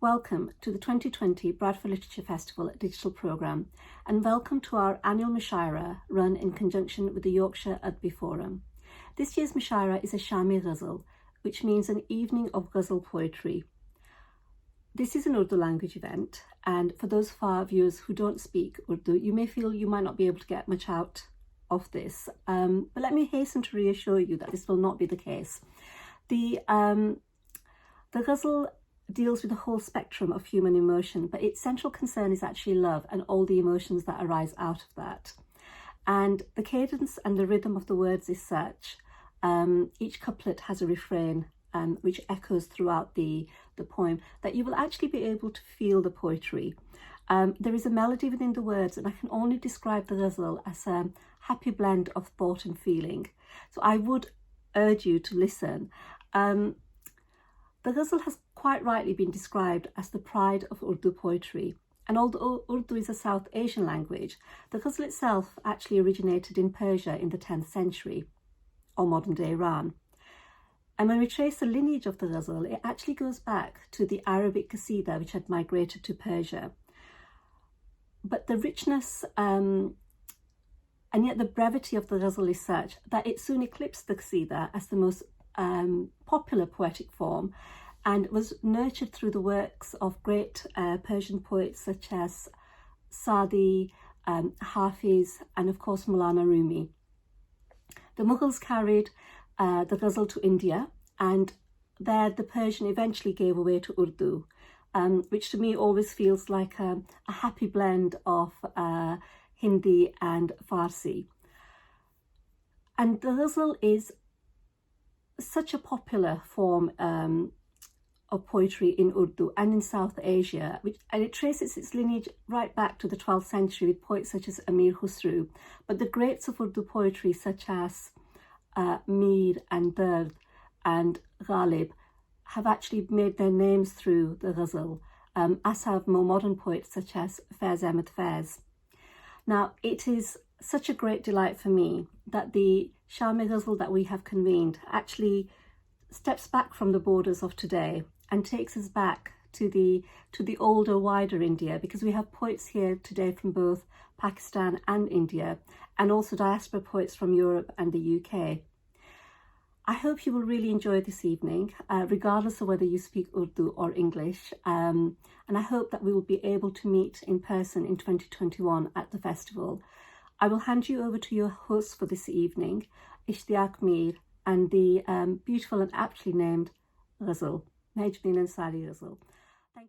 Welcome to the 2020 Bradford Literature Festival digital programme, and welcome to our annual Mushaira run in conjunction with the Yorkshire Adbi Forum. This year's Mushaira is a Shami Ghazal, which means an evening of Ghazal poetry. This is an Urdu language event, and for those of our viewers who don't speak Urdu, you may feel you might not be able to get much out of this, but let me hasten to reassure you that this will not be the case. The Ghazal deals with the whole spectrum of human emotion, but its central concern is actually love and all the emotions that arise out of that. And the cadence and the rhythm of the words is such, each couplet has a refrain which echoes throughout the poem, that you will actually be able to feel the poetry. There is a melody within the words, and I can only describe the Ghazal as a happy blend of thought and feeling. So I would urge you to listen. The Ghazal has quite rightly been described as the pride of Urdu poetry. And although Urdu is a South Asian language, the Ghazal itself actually originated in Persia in the 10th century, or modern-day Iran. And when we trace the lineage of the Ghazal, it actually goes back to the Arabic Qasida, which had migrated to Persia. But the richness and yet the brevity of the Ghazal is such that it soon eclipsed the Qasida as the most popular poetic form, and was nurtured through the works of great Persian poets such as Sadi, Hafiz, and of course Maulana Rumi. The Mughals carried the Ghazal to India, and there the Persian eventually gave away to Urdu, which to me always feels like a happy blend of Hindi and Farsi. And the Ghazal is such a popular form of poetry in Urdu and in South Asia, and it traces its lineage right back to the 12th century with poets such as Amir Khusru. But the greats of Urdu poetry such as Mir and Dard and Ghalib have actually made their names through the Ghazal, as have more modern poets such as Faiz Ahmed Faiz. Now, it is such a great delight for me that the Shami Ghazal that we have convened actually steps back from the borders of today and takes us back to the older, wider India, because we have poets here today from both Pakistan and India, and also diaspora poets from Europe and the UK. I hope you will really enjoy this evening, regardless of whether you speak Urdu or English, and I hope that we will be able to meet in person in 2021 at the festival. I will hand you over to your host for this evening, Ishtiaq Mir, and the beautiful and aptly named Ghazal, Majnuddin Ansari Ghazal. Thank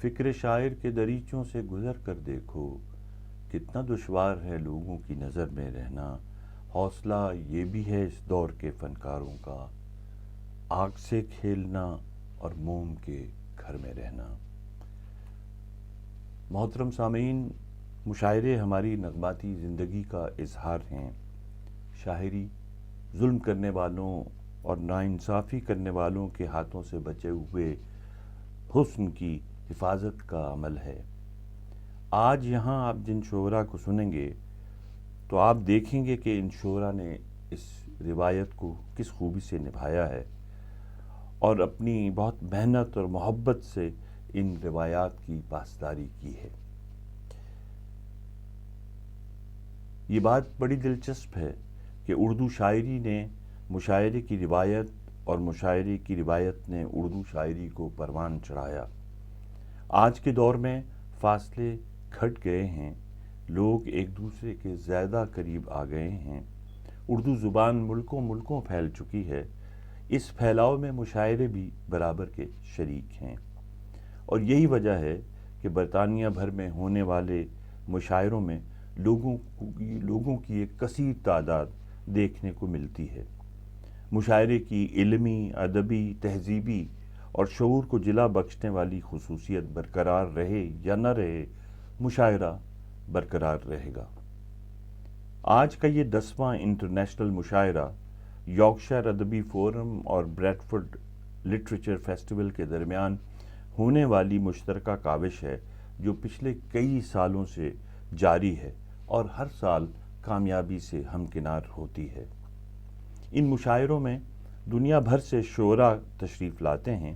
فکر شاعر کے دریچوں سے گزر کر دیکھو، کتنا دشوار ہے لوگوں کی نظر میں رہنا، حوصلہ یہ بھی ہے اس دور کے فنکاروں کا، آگ سے کھیلنا اور موم کے گھر میں رہنا۔ محترم سامعین، مشاعرے ہماری نغماتی زندگی کا اظہار ہیں۔ شاعری ظلم کرنے والوں اور ناانصافی کرنے والوں کے ہاتھوں سے بچے ہوئے حسن کی حفاظت کا عمل ہے۔ آج یہاں آپ جن شعراء کو سنیں گے تو آپ دیکھیں گے کہ ان شعراء نے اس روایت کو کس خوبی سے نبھایا ہے اور اپنی بہت محنت اور محبت سے ان روایات کی پاسداری کی ہے۔ یہ بات بڑی دلچسپ ہے کہ اردو شاعری نے مشاعرے کی روایت اور مشاعرے کی روایت نے اردو شاعری کو پروان چڑھایا۔ آج کے دور میں فاصلے گھٹ گئے ہیں، لوگ ایک دوسرے کے زیادہ قریب آ گئے ہیں، اردو زبان ملکوں پھیل چکی ہے۔ اس پھیلاؤ میں مشاعرے بھی برابر کے شریک ہیں، اور یہی وجہ ہے کہ برطانیہ بھر میں ہونے والے مشاعروں میں لوگوں کی ایک کثیر تعداد دیکھنے کو ملتی ہے۔ مشاعرے کی علمی، ادبی، تہذیبی اور شعور کو جلا بخشنے والی خصوصیت برقرار رہے یا نہ رہے، مشاعرہ برقرار رہے گا۔ آج کا یہ 10واں انٹرنیشنل مشاعرہ یارکشائر ادبی فورم اور بریڈفورڈ لٹریچر فیسٹیول کے درمیان ہونے والی مشترکہ کاوش ہے، جو پچھلے کئی سالوں سے جاری ہے اور ہر سال کامیابی سے ہمکنار ہوتی ہے۔ ان مشاعروں میں دنیا بھر سے شعراء تشریف لاتے ہیں،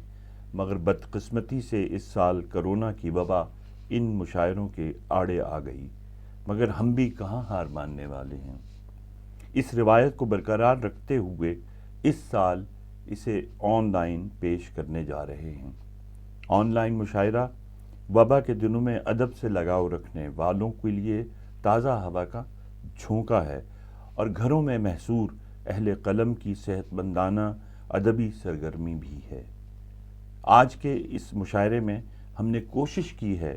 مگر بدقسمتی سے اس سال کرونا کی وبا ان مشاعروں کے آڑے آ گئی، مگر ہم بھی کہاں ہار ماننے والے ہیں۔ اس روایت کو برقرار رکھتے ہوئے اس سال اسے آن لائن پیش کرنے جا رہے ہیں۔ آن لائن مشاعرہ وبا کے دنوں میں ادب سے لگاؤ رکھنے والوں کے لیے تازہ ہوا کا جھونکا ہے، اور گھروں میں محصور اہل قلم کی صحت مندانہ ادبی سرگرمی بھی ہے۔ آج کے اس مشاعرے میں ہم نے کوشش کی ہے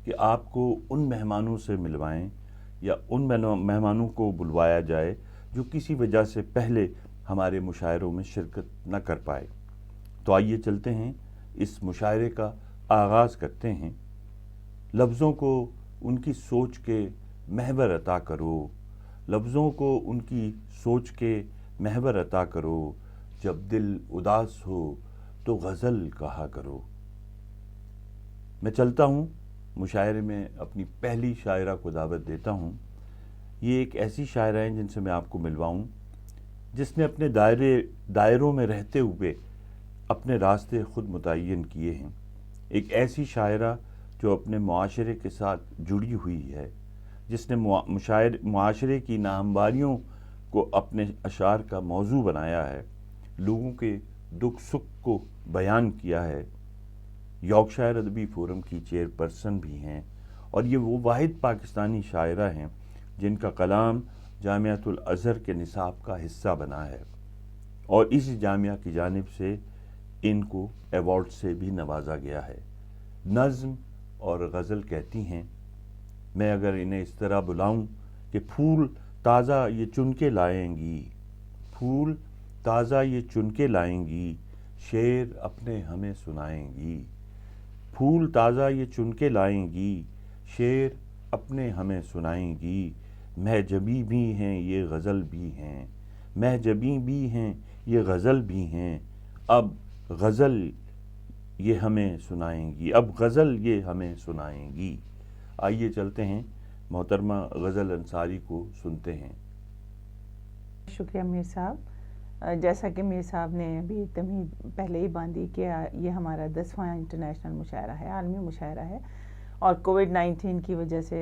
کہ آپ کو ان مہمانوں سے ملوائیں یا ان مہمانوں کو بلوایا جائے جو کسی وجہ سے پہلے ہمارے مشاعروں میں شرکت نہ کر پائے۔ تو آئیے چلتے ہیں، اس مشاعرے کا آغاز کرتے ہیں۔ لفظوں کو ان کی سوچ کے محور عطا کرو، لفظوں کو ان کی سوچ کے محور عطا کرو، جب دل اداس ہو تو غزل کہا کرو۔ میں چلتا ہوں، مشاعرے میں اپنی پہلی شاعرہ کو دعوت دیتا ہوں۔ یہ ایک ایسی شاعرہ ہیں جن سے میں آپ کو ملواؤں، جس نے اپنے دائروں میں رہتے ہوئے اپنے راستے خود متعین کیے ہیں۔ ایک ایسی شاعرہ جو اپنے معاشرے کے ساتھ جڑی ہوئی ہے، جس نے معاشرے کی ناہمواریوں کو اپنے اشعار کا موضوع بنایا ہے، لوگوں کے دکھ سکھ کو بیان کیا ہے، یارکشائر ادبی فورم کی چیئرپرسن بھی ہیں، اور یہ وہ واحد پاکستانی شاعرہ ہیں جن کا کلام جامعۃ الازہر کے نصاب کا حصہ بنا ہے، اور اس جامعہ کی جانب سے ان کو ایوارڈ سے بھی نوازا گیا ہے۔ نظم اور غزل کہتی ہیں، میں اگر انہیں اس طرح بلاؤں کہ پھول تازہ یہ چن کے لائیں گی، پھول تازہ یہ چن کے لائیں گی، شعر اپنے ہمیں سنائیں گی، پھول تازہ یہ چن کے لائیں گی، شعر اپنے ہمیں سنائیں گی، مہجبی بھی ہیں یہ غزل بھی ہیں، مہجبی بھی ہیں یہ غزل بھی ہیں، اب غزل یہ ہمیں سنائیں گی، اب غزل یہ ہمیں سنائیں گی۔ آئیے چلتے ہیں، محترمہ غزل انصاری کو سنتے ہیں۔ شکریہ میر صاحب۔ جیسا کہ میر صاحب نے ابھی تمہید پہلے ہی باندھی کہ یہ ہمارا 10واں انٹرنیشنل مشاعرہ ہے، عالمی مشاعرہ ہے، اور کووڈ-19 کی وجہ سے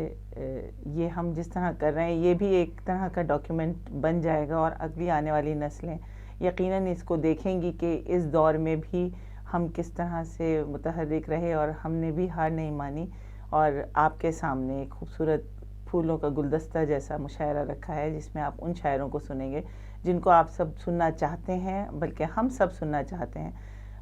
یہ ہم جس طرح کر رہے ہیں یہ بھی ایک طرح کا ڈاکیومنٹ بن جائے گا، اور اگلی آنے والی نسلیں یقیناً اس کو دیکھیں گی کہ اس دور میں بھی ہم کس طرح سے متحرک رہے اور ہم نے بھی ہار نہیں مانی، اور آپ کے سامنے ایک خوبصورت پھولوں کا گلدستہ جیسا مشاعرہ رکھا ہے جس میں آپ ان شاعروں کو سنیں گے جن کو آپ سب سننا چاہتے ہیں، بلکہ ہم سب سننا چاہتے ہیں،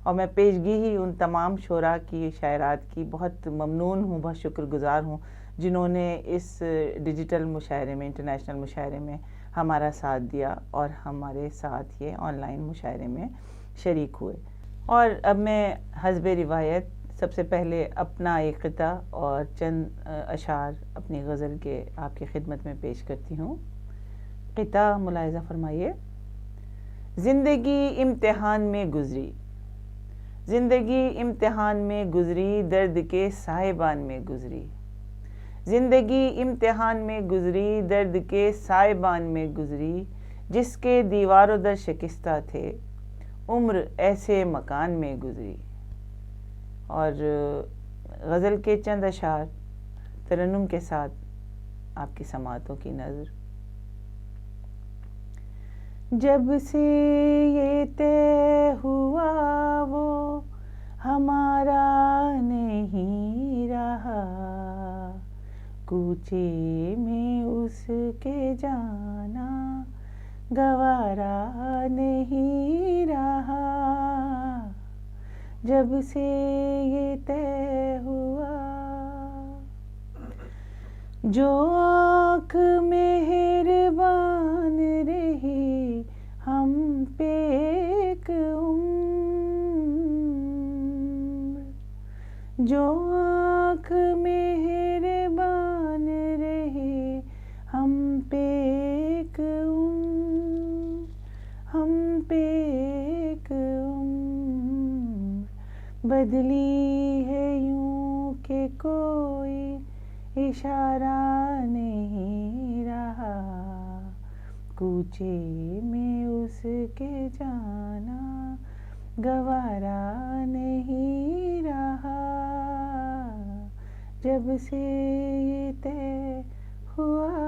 اور میں پیشگی ہی ان تمام شعراء کی شاعرات کی بہت ممنون ہوں، بہت شکر گزار ہوں جنہوں نے اس ڈیجیٹل مشاعرے میں، انٹرنیشنل مشاعرے میں ہمارا ساتھ دیا اور ہمارے ساتھ یہ آن لائن مشاعرے میں شریک ہوئے۔ اور اب میں حسب روایت سب سے پہلے اپنا ایک قطعہ اور چند اشعار اپنی غزل کے آپ کی خدمت میں پیش کرتی ہوں۔ قطعہ ملاحظہ فرمائیے۔ زندگی امتحان میں گزری، زندگی امتحان میں گزری، درد کے سائبان میں گزری، زندگی امتحان میں گزری، درد کے سائبان میں گزری، جس کے دیوار و در شکستہ تھے، عمر ایسے مکان میں گزری۔ اور غزل کے چند اشعار ترنم کے ساتھ آپ کی سماعتوں کی نظر۔ جب سے یہ طے ہوا وہ ہمارا نہیں رہا، کوچے میں اس کے جانا گوارا نہیں رہا۔ جب سے یہ طے ہوا، جو آنکھ مہربان رہی ہم پہ ایک عمر، جو آنکھ مہربان رہی ہم پہ ایک عمر، ہم پہ ایک عمر، بدلی ہے یوں کہ کوئی اشارہ نہیں رہا، کوچے میں اس کے جانا گوارا نہیں رہا۔ جب سے یہ طے ہوا،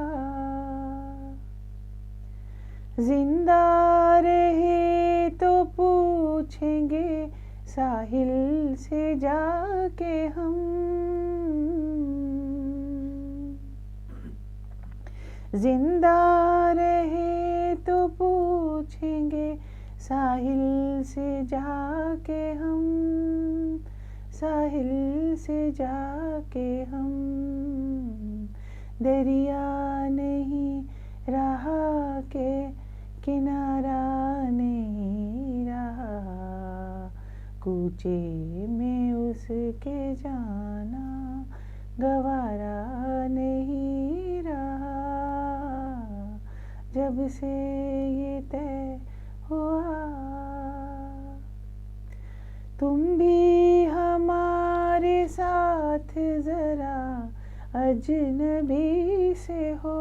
زندہ رہے تو پوچھیں گے ساحل سے جا کے ہم، زندہ رہے تو پوچھیں گے ساحل سے جا کے ہم، ساحل سے جا کے ہم، دریا نہیں رہا کہ کنارہ نہیں رہا، کوچے میں اس کے جانا گوارا نہیں رہا۔ جب سے یہ طے ہوا، تم بھی ہمارے ساتھ ذرا اجنبی سے ہو،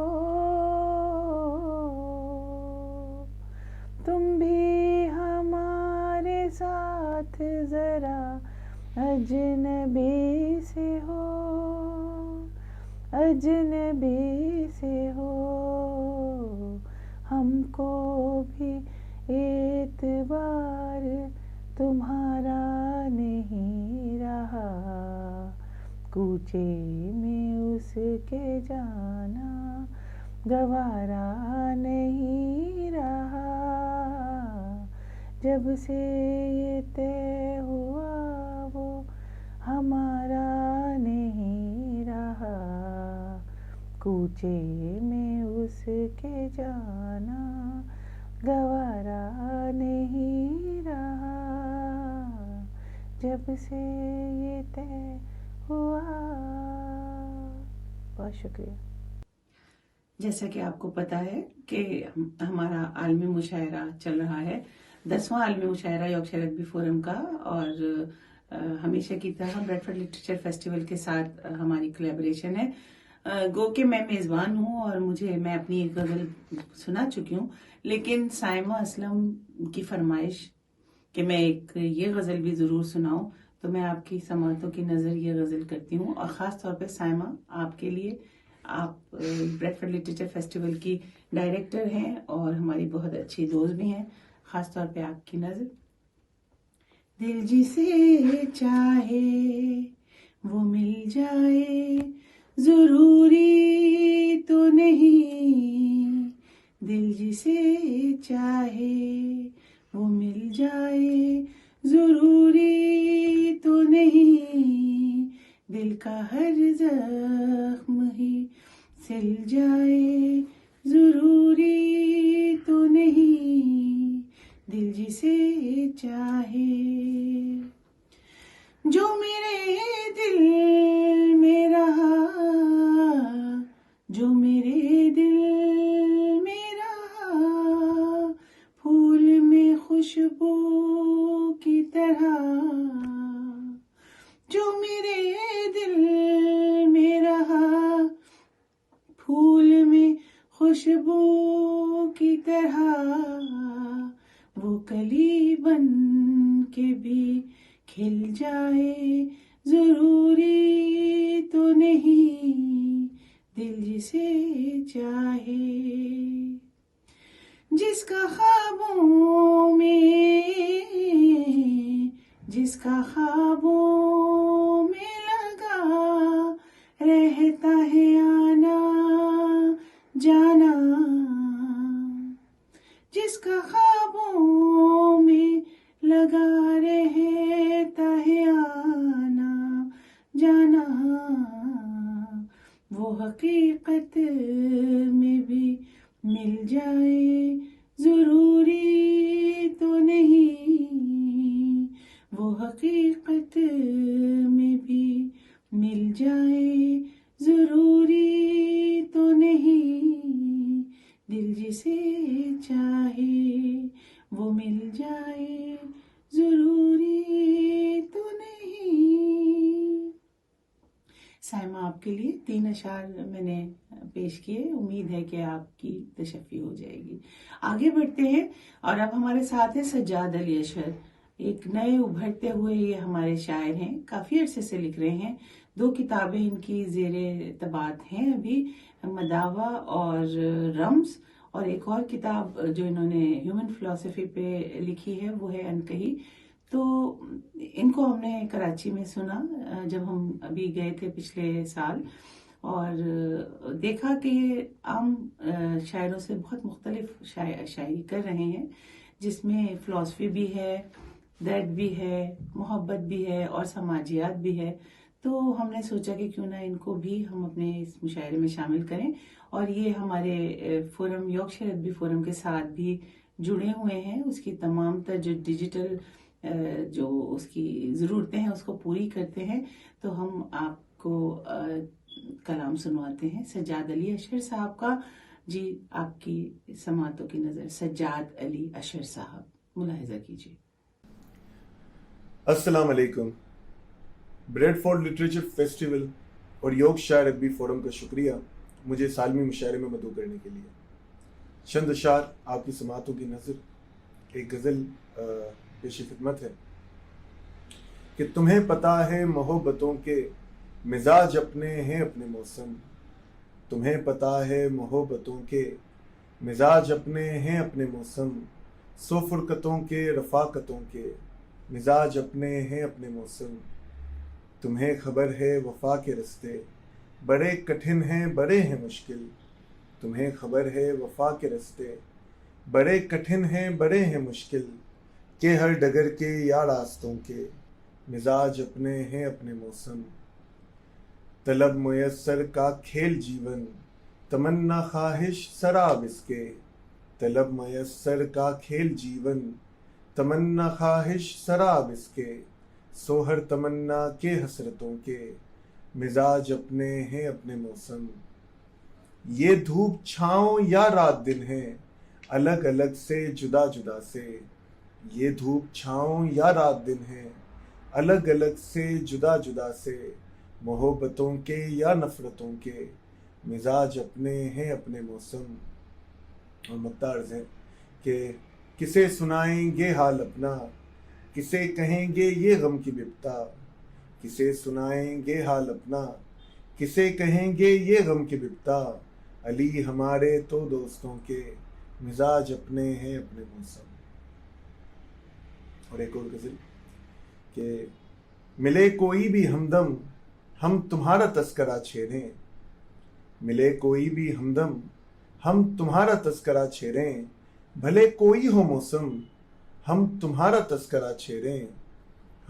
تم بھی ہمارے ساتھ ذرا اجنبی سے ہو، اجنبی سے ہو، ہم کو بھی اعتبار تمہارا نہیں رہا، کوچے میں اس کے جانا گوارا نہیں رہا۔ جب سے یہ طے ہوا وہ ہمارا نہیں رہا، کوچے میں اس کے جانا گوارا نہیں رہا۔ جب سے یہ طے ہوا۔ بہت شکریہ۔ جیسا کہ آپ کو پتہ ہے کہ ہمارا عالمی مشاعرہ چل رہا ہے، 10واں عالمی مشاعرہ یارکشائر ادبی فورم کا، اور ہمیشہ کی طرح بریڈفورڈ لٹریچر فیسٹیول کے ساتھ ہماری کولیبریشن ہے۔ گو کہ میں میزبان ہوں اور میں اپنی ایک غزل سنا چکی ہوں، لیکن سائمہ اسلم کی فرمائش کہ میں ایک یہ غزل بھی ضرور سناؤں، تو میں آپ کی سماعتوں کی نظر یہ غزل کرتی ہوں، اور خاص طور پہ سائمہ آپ کے لیے۔ آپ بریڈفورڈ لٹریچر فیسٹیول کی ڈائریکٹر ہیں اور ہماری بہت اچھی دوست بھی ہیں، خاص طور پہ آپ کی نظر۔ دل جسے چاہے وہ مل جائے، ضروری تو نہیں، دل جسے چاہے وہ مل جائے، ضروری تو نہیں دل کا ہر زخم ہی سل جائے، ضروری تو نہیں دل جسے چاہے، جو میرے دل میں رہا، جو میرے دل میں رہا، پھول میں خوشبو کی طرح، جو میرے دل میں رہا، پھول میں خوشبو کی طرح، وہ کلی بن کے بھی کھل جائے، ضروری تو نہیں دل جسے چاہے، جس کا خوابوں میں، جس کا خوابوں میں لگا رہتا ہے آنا جانا، جس کا خوابوں میں لگا رہتا ہے آنا جانا، وہ حقیقت میں بھی مل جائے، ضروری تو نہیں وہ حقیقت میں بھی مل جائے، ضروری تو نہیں دل جسے چاہے وہ مل جائے، ضروری تو نہیں۔ سائمہ، آپ کے لیے 3 اشعار میں نے پیش کیے، امید ہے کہ آپ کی تشفی ہو جائے گی۔ آگے بڑھتے ہیں، اور اب ہمارے ساتھ ہے سجاد علی اشر، ایک نئے ابھرتے ہوئے یہ ہمارے شاعر ہیں، کافی عرصے سے لکھ رہے ہیں، 2 کتابیں ان کی زیر طباعت ہیں ابھی، مداوع اور رمز، اور ایک اور کتاب جو انہوں نے ہیومن فلسفی پہ لکھی ہے وہ ہے انکہی۔ تو ان کو ہم نے کراچی میں سنا جب ہم ابھی گئے تھے پچھلے سال، اور دیکھا کہ یہ عام شاعروں سے بہت مختلف شاعری کر رہے ہیں، جس میں فلسفی بھی ہے، درد بھی ہے، محبت بھی ہے، اور سماجیات بھی ہے۔ تو ہم نے سوچا کہ کیوں نہ ان کو بھی ہم اپنے اس مشاعرے میں شامل کریں، اور یہ ہمارے فورم یارکشائر ادبی فورم کے ساتھ بھی جڑے ہوئے ہیں، اس کی تمام تر جو ڈیجیٹل جو اس کی ضرورتیں ہیں اس کو پوری کرتے ہیں۔ تو ہم آپ کو کلام سنواتے ہیں سجاد علی اشر صاحب کا۔ جی، آپ کی سماعتوں کی نظر سجاد علی اشر صاحب، ملاحظہ کیجیے۔ السلام علیکم۔ بریڈ فورڈ لٹریچر فیسٹیول اور یارکشائر ادبی فورم کا شکریہ مجھے سالمی مشاعرے میں مدعو کرنے کے لیے۔ چند اشعار آپ کی سماعتوں کی نظر، ایک غزل پیش خدمت ہے کہ تمہیں پتہ ہے محبتوں کے مزاج اپنے ہیں اپنے موسم، تمہیں پتہ ہے محبتوں کے مزاج اپنے ہیں اپنے موسم، سو فرقتوں کے رفاقتوں کے مزاج اپنے ہیں اپنے موسم، تمہیں خبر ہے وفا کے رستے بڑے کٹھن ہیں بڑے ہیں مشکل، تمہیں خبر ہے وفا کے رستے بڑے کٹھن ہیں بڑے ہیں مشکل، کہ ہر ڈگر کے یا راستوں کے مزاج اپنے ہیں اپنے موسم، طلب میسر کا کھیل جیون تمنا خواہش سراب اس کے، طلب میسر کا کھیل جیون تمنا خواہش سراب اس کے، سوہر تمنا کے حسرتوں کے مزاج اپنے ہیں اپنے موسم، یہ دھوپ چھاؤں یا رات دن ہے الگ الگ سے جدا جدا سے، یہ دھوپ چھاؤں یا رات دن ہے الگ الگ سے جدا جدا سے، محبتوں کے یا نفرتوں کے مزاج اپنے ہیں اپنے موسم۔ اور مقدارز ہے کہ کسے سنائیں گے حال اپنا، کسے کہیں گے یہ غم کی بپتا، کسے سنائیں گے حال اپنا، کسے کہیں گے یہ غم کی بپتا، علی ہمارے تو دوستوں کے مزاج اپنے ہیں اپنے موسم۔ اور ایک اور غزل کہ ملے کوئی بھی ہمدم ہم تمہارا تذکرہ چھیڑیں، ملے کوئی بھی ہمدم ہم تمہارا تذکرہ چھیڑیں، بھلے کوئی ہو موسم ہم تمہارا تذکرہ چھیڑیں،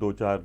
2-4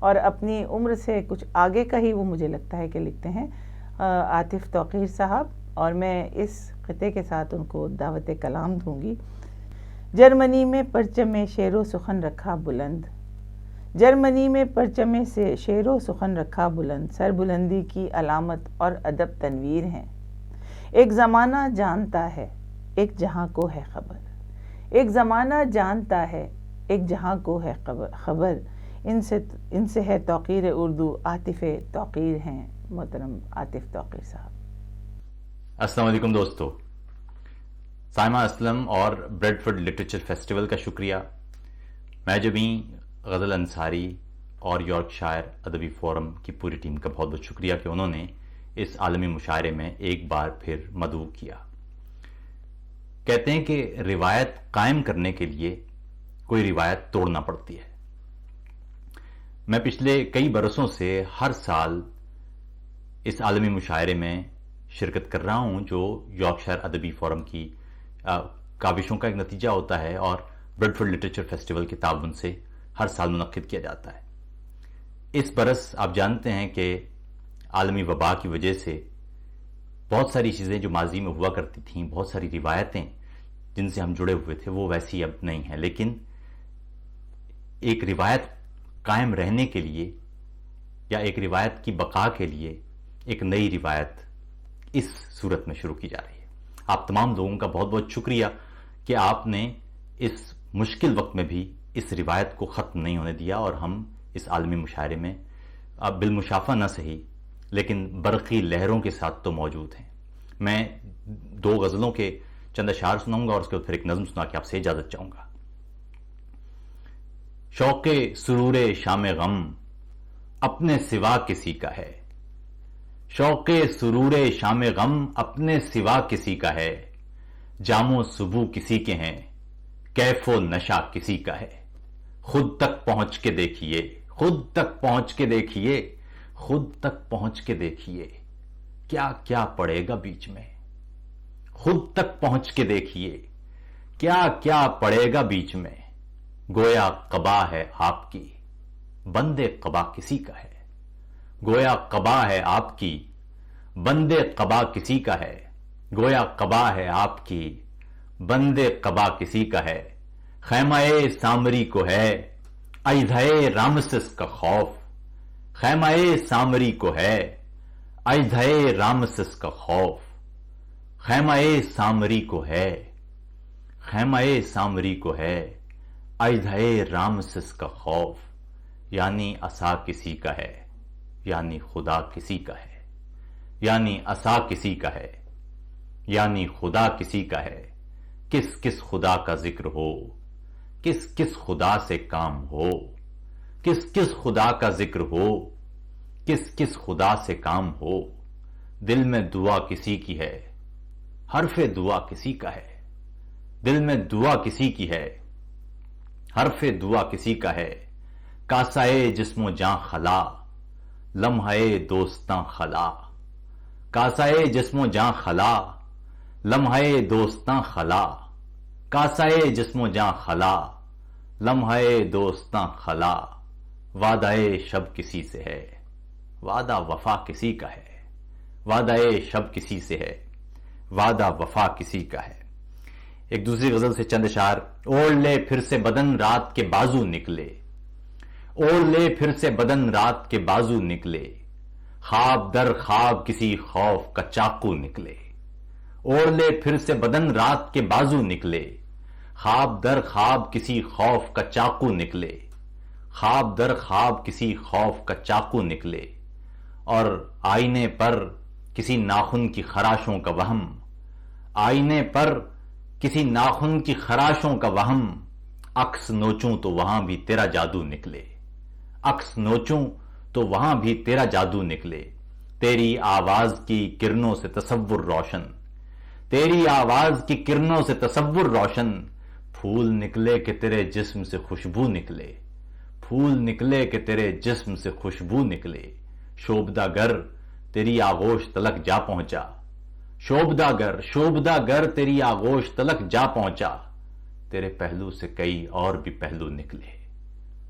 اور اپنی عمر سے کچھ آگے کا ہی وہ مجھے لگتا ہے کہ لکھتے ہیں عاطف توقیر صاحب، اور میں اس خطے کے ساتھ ان کو دعوت کلام دوں گی۔ جرمنی میں پرچم شعر و سخن رکھا بلند، جرمنی میں پرچم سے شعر و سخن رکھا بلند، سر بلندی کی علامت اور ادب تنویر ہیں۔ ایک زمانہ جانتا ہے ایک جہاں کو ہے خبر، ایک زمانہ جانتا ہے ایک جہاں کو ہے خبر، ان سے ہے توقیر اردو، عاطف توقیر ہیں محترم عاطف توقیر صاحب۔ السلام علیکم دوستو، سائمہ اسلم اور بریڈ فورڈ لٹریچر فیسٹیول کا شکریہ، محجبین، غزل انصاری اور یارک شائر ادبی فورم کی پوری ٹیم کا بہت بہت شکریہ کہ انہوں نے اس عالمی مشاعرے میں ایک بار پھر مدعو کیا۔ کہتے ہیں کہ روایت قائم کرنے کے لیے کوئی روایت توڑنا پڑتی ہے۔ میں پچھلے کئی برسوں سے ہر سال اس عالمی مشاعرے میں شرکت کر رہا ہوں، جو یارکشائر ادبی فورم کی کاوشوں کا ایک نتیجہ ہوتا ہے اور بریڈ فورڈ لٹریچر فیسٹیول کے تعاون سے ہر سال منعقد کیا جاتا ہے۔ اس برس آپ جانتے ہیں کہ عالمی وبا کی وجہ سے بہت ساری چیزیں جو ماضی میں ہوا کرتی تھیں، بہت ساری روایتیں جن سے ہم جڑے ہوئے تھے، وہ ویسی اب نہیں ہیں، لیکن ایک روایت قائم رہنے کے لیے یا ایک روایت کی بقا کے لیے ایک نئی روایت اس صورت میں شروع کی جا رہی ہے۔ آپ تمام لوگوں کا بہت بہت شکریہ کہ آپ نے اس مشکل وقت میں بھی اس روایت کو ختم نہیں ہونے دیا، اور ہم اس عالمی مشاعرے میں اب بالمشافہ نہ صحیح لیکن برقی لہروں کے ساتھ تو موجود ہیں۔ میں 2 غزلوں کے چند اشعار سناؤں گا اور اس کے بعد پھر ایک نظم سنا کے آپ سے اجازت چاہوں گا۔ شوق سرور شام غم اپنے سوا کسی کا ہے، شوق سرور شام غم اپنے سوا کسی کا ہے، جام و صبو کسی کے ہیں، کیف و نشا کسی کا ہے، خود تک پہنچ کے دیکھیے، خود تک پہنچ کے دیکھیے، خود تک پہنچ کے دیکھیے، کیا کیا پڑے گا بیچ میں، خود تک پہنچ کے دیکھیے، کیا کیا پڑے گا بیچ میں، گویا قبا ہے آپ کی، بندے قبا کسی کا ہے، گویا قبا ہے آپ کی، بندے قبا کسی کا ہے، گویا قبا ہے آپ کی، بندے قبا کسی کا ہے، خیمہ سامری کو ہے ایدھے رامسس کا خوف، خیمہ سامری کو ہے ایدھے رامسس کا خوف، خیمہ سامری کو ہے، خیمہ سامری کو ہے ایدھے رامسس کا خوف، یعنی عصا کسی کا ہے، یعنی خدا کسی کا ہے، یعنی عصا کسی کا ہے، یعنی خدا کسی کا ہے، کس کس خدا کا ذکر ہو، کس کس خدا سے کام ہو، کس کس خدا کا ذکر ہو، کس کس خدا سے کام ہو، دل میں دعا کسی کی ہے، حرف دعا کسی کا ہے، دل میں دعا کسی کی ہے، حرف دعا کسی کا ہے، کاسائے جسم و جاں خلا، لمحے دوستاں خلا، کاسائے جسم و جاں خلا، لمحے دوستاں خلا، کاسائے جسم و جاں خلا، لمحے دوستاں خلا، وعدہ شب کسی سے ہے، وعدہ وفا کسی کا ہے، وعدہ شب کسی سے ہے، وعدہ وفا کسی کا ہے۔ ایک دوسری غزل سے چند اشعار۔ اوڑھ لے پھر سے بدن رات کے بازو نکلے، اوڑھ لے پھر سے بدن رات کے بازو نکلے، خواب در خواب کسی خوف کا چاقو نکلے، اوڑھ لے پھر سے بدن رات کے بازو نکلے، خواب در خواب کسی خوف کا چاقو نکلے، خواب در خواب کسی خوف کا چاقو نکلے، اور آئینے پر کسی ناخن کی خراشوں کا وہم، آئینے پر کسی ناخن کی خراشوں کا وہم، عکس نوچوں تو وہاں بھی تیرا جادو نکلے، عکس نوچوں تو وہاں بھی تیرا جادو نکلے، تیری آواز کی کرنوں سے تصور روشن، تیری آواز کی کرنوں سے تصور روشن، پھول نکلے کہ تیرے جسم سے خوشبو نکلے، پھول نکلے کہ تیرے جسم سے خوشبو نکلے، شوبدہ گر تیری آغوش تلک جا پہنچا، شوبدہ گر تیری آغوش تلک جا پہنچا، تیرے پہلو سے کئی اور بھی پہلو نکلے،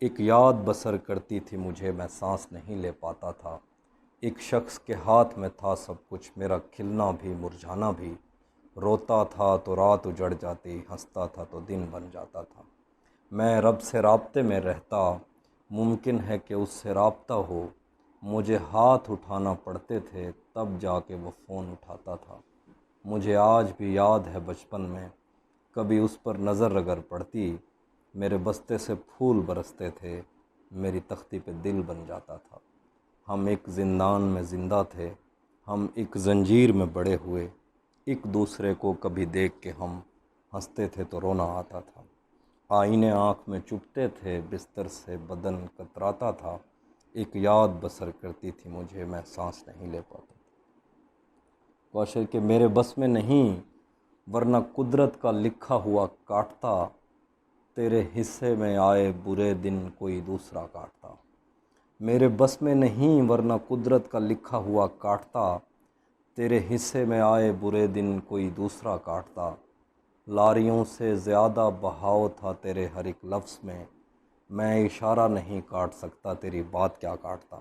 ایک یاد بسر کرتی تھی مجھے، میں سانس نہیں لے پاتا تھا۔ ایک شخص کے ہاتھ میں تھا سب کچھ، میرا کھلنا بھی مرجھانا بھی۔ روتا تھا تو رات اجڑ جاتی، ہنستا تھا تو دن بن جاتا تھا۔ میں رب سے رابطے میں رہتا، ممکن ہے کہ اس سے رابطہ ہو۔ مجھے ہاتھ اٹھانا پڑتے تھے تب جا کے وہ فون اٹھاتا تھا۔ مجھے آج بھی یاد ہے بچپن میں کبھی اس پر نظر اگر پڑتی، میرے بستے سے پھول برستے تھے، میری تختی پہ دل بن جاتا تھا۔ ہم ایک زندان میں زندہ تھے، ہم ایک زنجیر میں بڑے ہوئے، ایک دوسرے کو کبھی دیکھ کے ہم ہنستے تھے تو رونا آتا تھا۔ آئینے آنکھ میں چپتے تھے، بستر سے بدن کتراتا تھا۔ ایک یاد بسر کرتی تھی مجھے، میں سانس نہیں لے پاتا تھا۔ کوشر کہ میرے بس میں نہیں، ورنہ قدرت کا لکھا ہوا کاٹتا، تیرے حصے میں آئے برے دن کوئی دوسرا کاٹتا۔ میرے بس میں نہیں، ورنہ قدرت کا لکھا ہوا کاٹتا، تیرے حصے میں آئے برے دن کوئی دوسرا کاٹتا۔ لاریوں سے زیادہ بہاؤ تھا تیرے ہر ایک لفظ میں اشارہ نہیں کاٹ سکتا، تیری بات کیا کاٹتا۔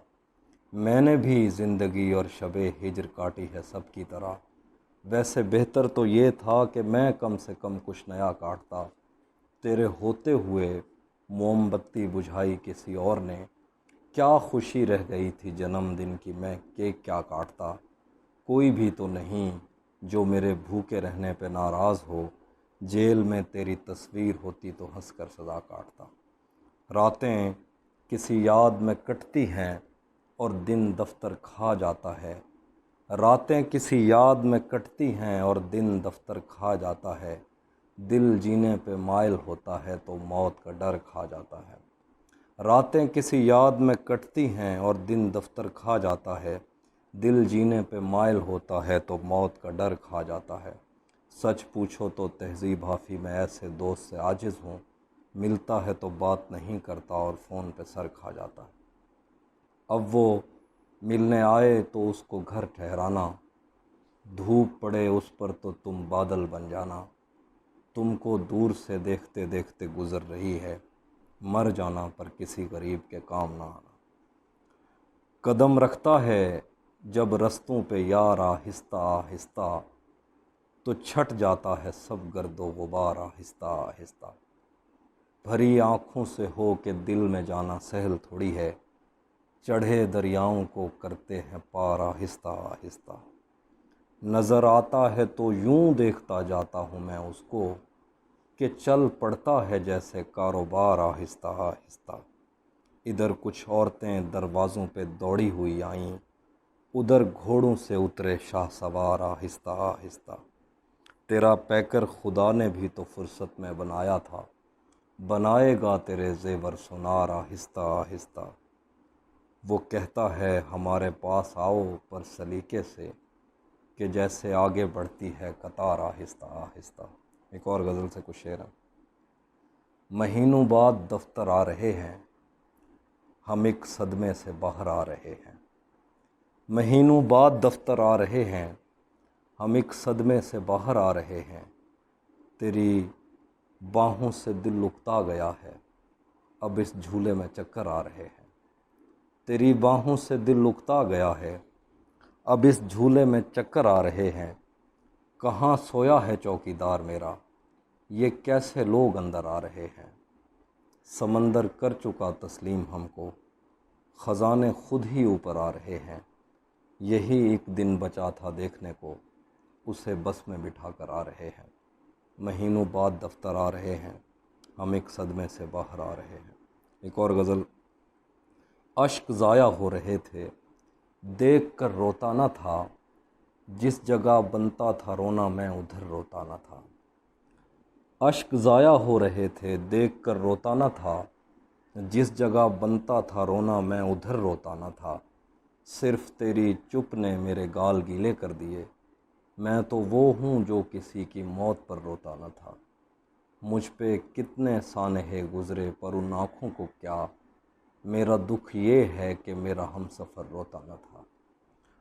میں نے بھی زندگی اور شب ہجر کاٹی ہے سب کی طرح، ویسے بہتر تو یہ تھا کہ میں کم سے کم کچھ نیا کاٹتا۔ تیرے ہوتے ہوئے موم بتی بجھائی کسی اور نے، کیا خوشی رہ گئی تھی جنم دن کی، میں کیک کیا کاٹتا۔ کوئی بھی تو نہیں جو میرے بھوکے رہنے پہ ناراض ہو، جیل میں تیری تصویر ہوتی تو ہنس کر سزا کاٹتا۔ راتیں کسی یاد میں کٹتی ہیں اور دن دفتر کھا جاتا ہے، راتیں کسی یاد میں کٹتی ہیں اور دن دفتر کھا جاتا ہے۔ دل جینے پہ مائل ہوتا ہے تو موت کا ڈر کھا جاتا ہے۔ راتیں کسی یاد میں کٹتی ہیں اور دن دفتر کھا جاتا ہے، دل جینے پہ مائل ہوتا ہے تو موت کا ڈر کھا جاتا ہے۔ سچ پوچھو تو تہذیب حافی میں ایسے دوست سے عاجز ہوں، ملتا ہے تو بات نہیں کرتا اور فون پہ سر کھا جاتا ہے۔ اب وہ ملنے آئے تو اس کو گھر ٹھہرانا، دھوپ پڑے اس پر تو تم بادل بن جانا۔ تم کو دور سے دیکھتے دیکھتے گزر رہی ہے، مر جانا پر کسی غریب کے کام نہ آنا۔ قدم رکھتا ہے جب رستوں پہ یار آہستہ آہستہ، تو چھٹ جاتا ہے سب گرد و غبار آہستہ آہستہ۔ بھری آنکھوں سے ہو کے دل میں جانا سہل تھوڑی ہے، چڑھے دریاؤں کو کرتے ہیں پار آہستہ آہستہ۔ نظر آتا ہے تو یوں دیکھتا جاتا ہوں میں اس کو، کہ چل پڑتا ہے جیسے کاروبار آہستہ آہستہ۔ ادھر کچھ عورتیں دروازوں پہ دوڑی ہوئی آئیں، ادھر گھوڑوں سے اترے شاہ سوار آہستہ آہستہ۔ تیرا پیکر خدا نے بھی تو فرصت میں بنایا تھا، بنائے گا تیرے زیور سنار آہستہ آہستہ۔ وہ کہتا ہے ہمارے پاس آؤ پر سلیقے سے، کہ جیسے آگے بڑھتی ہے قطار آہستہ آہستہ۔ ایک اور غزل سے کچھ شعر ہیں۔ مہینوں بعد دفتر آ رہے ہیں، ہم ایک صدمے سے باہر آ رہے ہیں۔ مہینوں بعد دفتر آ رہے ہیں، ہم ایک صدمے سے باہر آ رہے ہیں۔ تیری باہوں سے دل اکتا گیا ہے، اب اس جھولے میں چکر آ رہے ہیں۔ تیری باہوں سے دل اکتا گیا ہے، اب اس جھولے میں چکر آ رہے ہیں۔ کہاں سویا ہے چوکیدار میرا، یہ کیسے لوگ اندر آ رہے ہیں۔ سمندر کر چکا تسلیم ہم کو، خزانے خود ہی اوپر آ رہے ہیں۔ یہی ایک دن بچا تھا دیکھنے کو، اسے بس میں بٹھا کر آ رہے ہیں۔ مہینوں بعد دفتر آ رہے ہیں، ہم ایک صدمے سے باہر آ رہے ہیں۔ ایک اور غزل۔ اشک ضائع ہو رہے تھے، دیکھ کر روتا نہ تھا، جس جگہ بنتا تھا رونا میں ادھر روتا نہ تھا۔ اشک ضائع ہو رہے تھے، دیکھ کر روتا نہ تھا، جس جگہ بنتا تھا رونا میں ادھر روتا نہ تھا۔ صرف تیری چپ نے میرے گال گیلے کر دیے، میں تو وہ ہوں جو کسی کی موت پر روتا نہ تھا۔ مجھ پہ کتنے سانحے گزرے پر ان آنکھوں کو کیا، میرا دکھ یہ ہے کہ میرا ہم سفر روتا نہ تھا۔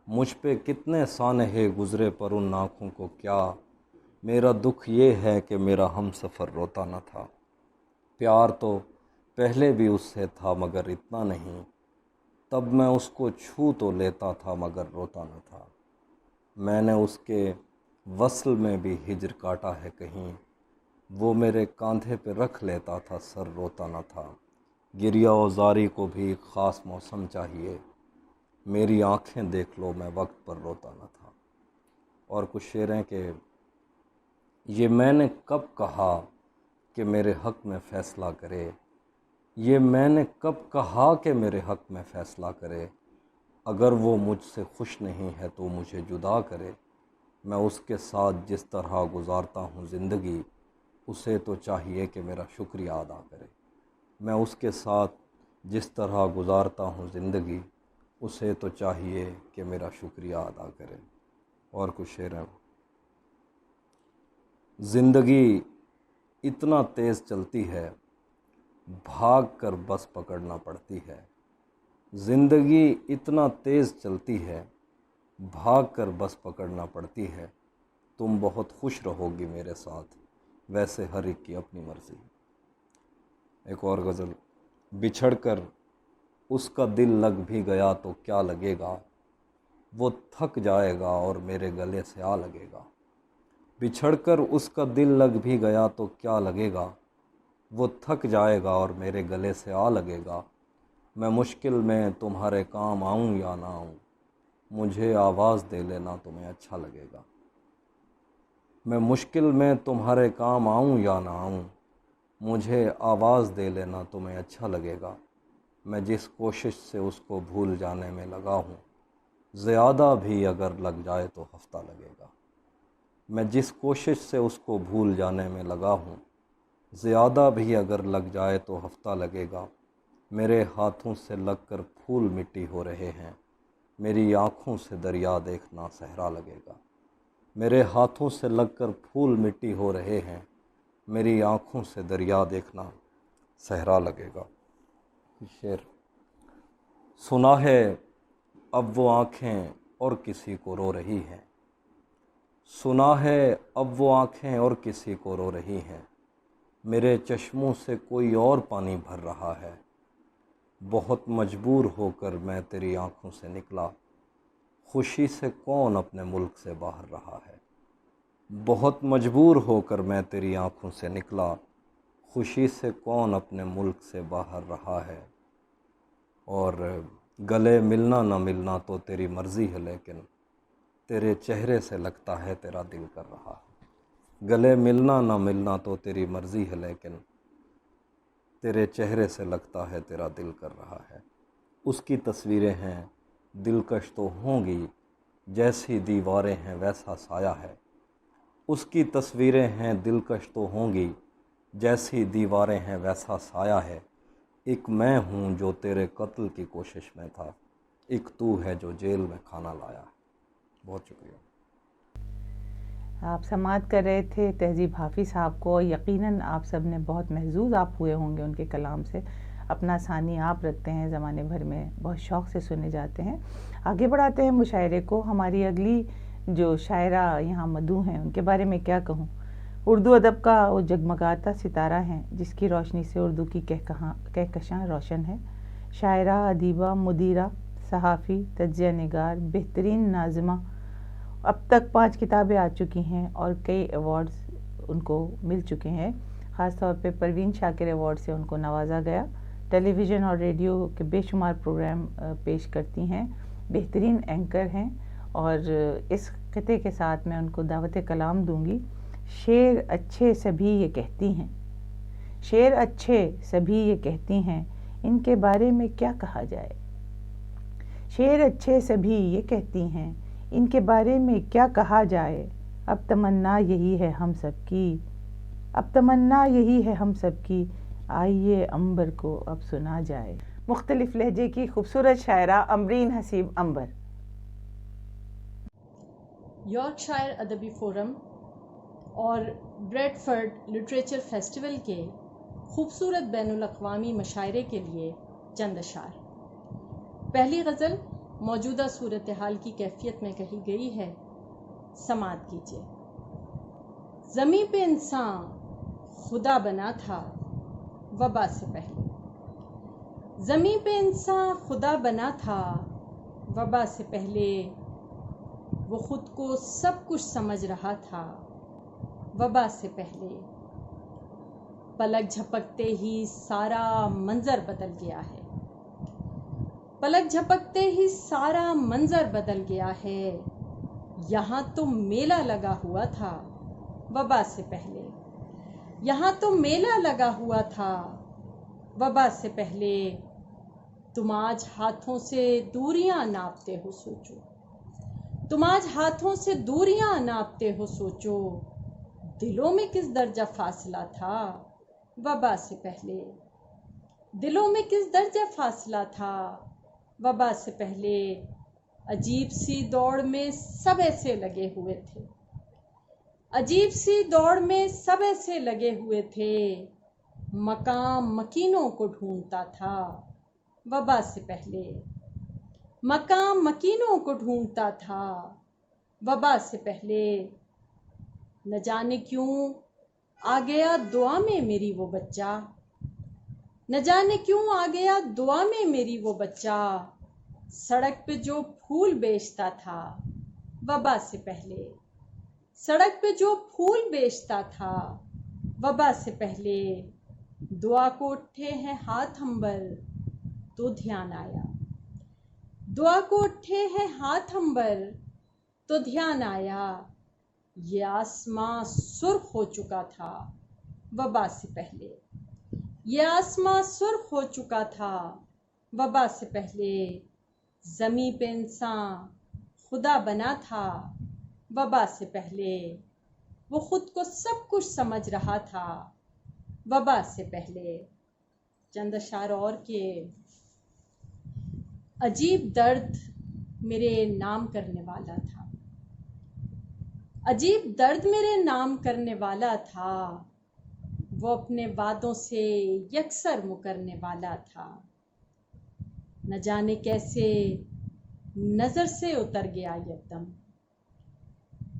مجھ پہ کتنے سانحے گزرے پر ان آنکھوں کو کیا، میرا دکھ یہ ہے کہ میرا ہم سفر روتا نہ تھا۔ پہلے بھی اس سے تھا مگر اتنا نہیں، تب میں اس کو چھو تو لیتا تھا مگر روتا نہ تھا۔ میں نے اس کے وصل میں بھی ہجر کاٹا ہے کہیں، وہ میرے کاندھے پہ رکھ لیتا تھا سر روتا نہ تھا۔ گریہ و زاری کو بھی ایک خاص موسم چاہیے، میری آنکھیں دیکھ لو میں وقت پر روتا نہ تھا۔ اور کچھ شعر ہیں کہ یہ میں نے کب کہا کہ میرے حق میں فیصلہ کرے، یہ میں نے کب کہا کہ میرے حق میں فیصلہ کرے، اگر وہ مجھ سے خوش نہیں ہے تو مجھے جدا کرے۔ میں اس کے ساتھ جس طرح گزارتا ہوں زندگی، اسے تو چاہیے کہ میرا شکریہ ادا کرے۔ میں اس کے ساتھ جس طرح گزارتا ہوں زندگی، اسے تو چاہیے کہ میرا شکریہ ادا کرے۔ اور کچھ شعر ہیں۔ زندگی اتنا تیز چلتی ہے، بھاگ کر بس پکڑنا پڑتی ہے۔ زندگی اتنا تیز چلتی ہے، بھاگ کر بس پکڑنا پڑتی ہے۔ تم بہت خوش رہو گی میرے ساتھ، ویسے ہر ایک کی اپنی مرضی۔ ایک اور غزل۔ بچھڑ کر اس کا دل لگ بھی گیا تو کیا لگے گا، وہ تھک جائے گا اور میرے گلے سے آ لگے گا۔ بچھڑ کر اس کا دل لگ بھی گیا تو کیا لگے گا، وہ تھک جائے گا اور میرے گلے سے آ لگے گا۔ میں مشکل میں تمہارے کام آؤں یا نہ آؤں، مجھے آواز دے لینا تمہیں اچھا لگے گا۔ میں مشکل میں تمہارے کام آؤں یا نہ آؤں، مجھے آواز دے لینا تمہیں اچھا لگے گا۔ میں جس کوشش سے اس کو بھول جانے میں لگا ہوں، زیادہ بھی اگر لگ جائے تو ہفتہ لگے گا۔ میں جس کوشش سے اس کو بھول جانے میں لگا ہوں، زیادہ بھی اگر لگ جائے تو ہفتہ لگے گا۔ میرے ہاتھوں سے لگ کر پھول مٹی ہو رہے ہیں، میری آنکھوں سے دریا دیکھنا صحرا لگے گا۔ میرے ہاتھوں سے لگ کر پھول مٹی ہو رہے ہیں، میری آنکھوں سے دریا دیکھنا صحرا لگے گا۔ شعر۔ سنا ہے اب وہ آنکھیں اور کسی کو رو رہی ہیں، سنا ہے اب وہ آنکھیں اور کسی کو رو رہی ہیں، میرے چشموں سے کوئی اور پانی بھر رہا ہے۔ بہت مجبور ہو کر میں تیری آنکھوں سے نکلا، خوشی سے کون اپنے ملک سے باہر رہا ہے۔ بہت مجبور ہو کر میں تیری آنکھوں سے نکلا، خوشی سے کون اپنے ملک سے باہر رہا ہے۔ اور گلے ملنا نہ ملنا تو تیری مرضی ہے، لیکن تیرے چہرے سے لگتا ہے تیرا دل کر رہا ہے۔ گلے ملنا نہ ملنا تو تیری مرضی ہے، لیکن تیرے چہرے سے لگتا ہے تیرا دل کر رہا ہے۔ اس کی تصویریں ہیں دلکش تو ہوں گی، جیسی دیواریں ہیں ویسا سایہ ہے۔ اس کی تصویریں ہیں دلکش تو ہوں گی، جیسی دیواریں ہیں ویسا سایہ ہے۔ ایک میں ہوں جو تیرے قتل کی کوشش میں تھا، ایک تو ہے جو جیل میں کھانا لایا ہے۔ بہت شکریہ۔ آپ سماعت کر رہے تھے تہذیب حافظ صاحب کو۔ یقیناً آپ سب نے بہت محظوظ آپ ہوئے ہوں گے ان کے کلام سے۔ اپنا ثانی آپ رکھتے ہیں، زمانے بھر میں بہت شوق سے سنے جاتے ہیں۔ آگے بڑھاتے ہیں مشاعرے کو۔ ہماری اگلی جو شاعرہ یہاں مدعو ہیں ان کے بارے میں کیا کہوں۔ اردو ادب کا وہ جگمگاتا ستارہ ہیں جس کی روشنی سے اردو کی کہکشاں روشن ہے۔ شاعرہ، ادیبہ، مدیرہ، صحافی، تجزیہ نگار، بہترین ناظمہ۔ اب تک 5 کتابیں آ چکی ہیں اور کئی ایوارڈز ان کو مل چکے ہیں۔ خاص طور پہ پروین شاکر ایوارڈ سے ان کو نوازا گیا۔ ٹیلی ویژن اور ریڈیو کے بے شمار پروگرام پیش کرتی ہیں، بہترین اینکر ہیں۔ اور اس خطے کے ساتھ میں ان کو دعوت کلام دوں گی۔ شعر اچھے سبھی یہ کہتی ہیں، شعر اچھے سبھی یہ کہتی ہیں، ان کے بارے میں کیا کہا جائے۔ شعر اچھے سبھی یہ کہتی ہیں، ان کے بارے میں کیا کہا جائے۔ اب تمنا یہی ہے ہم سب کی، اب تمنا یہی ہے ہم سب کی، آئیے عنبر کو اب سنا جائے۔ مختلف لہجے کی خوبصورت شاعرہ امرین حسیب عنبر۔ یارکشائر ادبی فورم اور بریڈ فورڈ لٹریچر فیسٹیول کے خوبصورت بین الاقوامی مشاعرے کے لیے چند اشعار۔ پہلی غزل موجودہ صورتحال کی کیفیت میں کہی گئی ہے، سماعت کیجیے۔ زمیں پہ انسان خدا بنا تھا وبا سے پہلے، زمین پہ انسان خدا بنا تھا، وبا سے پہلے وہ خود کو سب کچھ سمجھ رہا تھا، وبا سے پہلے۔ پلک جھپکتے ہی سارا منظر بدل گیا ہے، پلک جھپکتے ہی سارا منظر بدل گیا ہے۔ یہاں تو میلہ لگا ہوا تھا وبا سے پہلے، یہاں تو میلہ لگا ہوا تھا وبا سے پہلے۔ تم آج ہاتھوں سے دوریاں ناپتے ہو سوچو، تم آج ہاتھوں سے دوریاں ناپتے ہو سوچو، دلوں میں کس درجہ فاصلہ تھا وبا سے پہلے، دلوں میں کس درجہ فاصلہ تھا وبا سے پہلے۔ عجیب سی دوڑ میں سب ایسے لگے ہوئے تھے، عجیب سی دوڑ میں سب ایسے لگے ہوئے تھے، مقام مکینوں کو ڈھونڈتا تھا وبا سے پہلے، مقام مکینوں کو ڈھونڈتا تھا وبا سے پہلے۔ نہ جانے کیوں آ گیا دعا میں میری وہ بچہ، نہ جانے کیوں آ گیا دعا میں میری وہ بچہ، سڑک پہ جو پھول بیچتا تھا وبا سے پہلے، سڑک پہ جو پھول بیچتا تھا وبا سے پہلے۔ دعا کو اٹھے ہیں ہاتھ عنبر تو دھیان آیا، دعا کو اٹھے ہیں ہاتھ عنبر تو دھیان آیا، یہ آسماں سرخ ہو چکا تھا وبا سے پہلے، یہ آسماں سرخ ہو چکا تھا وبا سے پہلے۔ زمیں پہ انسان خدا بنا تھا وبا سے پہلے، وہ خود کو سب کچھ سمجھ رہا تھا وبا سے پہلے۔ چند اشعار اور کہ عجیب درد میرے نام کرنے والا تھا، عجیب درد میرے نام کرنے والا تھا، وہ اپنے وعدوں سے یکسر مکرنے والا تھا، نہ جانے کیسے نظر سے اتر گیا یکدم،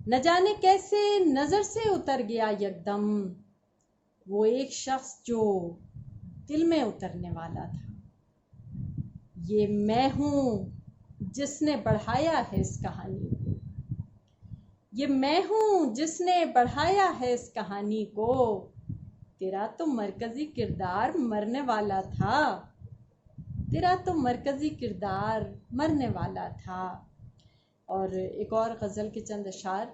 نہ جانے کیسے نظر سے اتر گیا یکدم، وہ ایک شخص جو دل میں اترنے والا تھا۔ یہ میں ہوں جس نے بڑھایا ہے اس کہانی کو، یہ میں ہوں جس نے بڑھایا ہے اس کہانی کو، تیرا تو مرکزی کردار مرنے والا تھا، تیرا تو مرکزی کردار مرنے والا تھا۔ اور ایک اور غزل کے چند اشعار،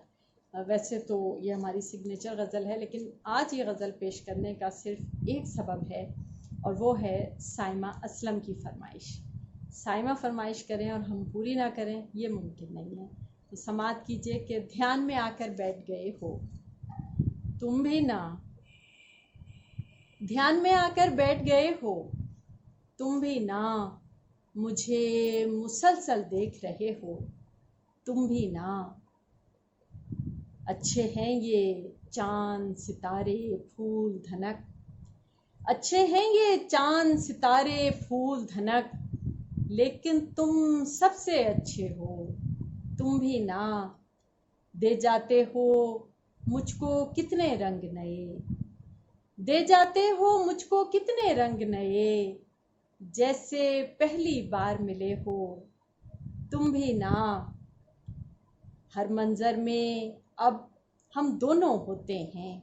ویسے تو یہ ہماری سگنیچر غزل ہے لیکن آج یہ غزل پیش کرنے کا صرف ایک سبب ہے اور وہ ہے سائمہ اسلم کی فرمائش۔ سائمہ فرمائش کریں اور ہم پوری نہ کریں یہ ممکن نہیں ہے، تو سماعت کیجئے کہ دھیان میں آ کر بیٹھ گئے ہو تم بھی نہ، دھیان میں آ کر بیٹھ گئے ہو تم بھی نہ، مجھے مسلسل دیکھ رہے ہو تم بھی نہ، اچھے ہیں یہ چاند ستارے پھول دھنک، اچھے ہیں یہ چاند ستارے پھول دھنک، لیکن تم سب سے اچھے ہو تم بھی نہ، دے جاتے ہو مجھ کو کتنے رنگ نئے، دے جاتے ہو مجھ کو کتنے رنگ نئے، جیسے پہلی بار ملے ہو تم بھی نہ، ہر منظر میں اب ہم دونوں ہوتے ہیں،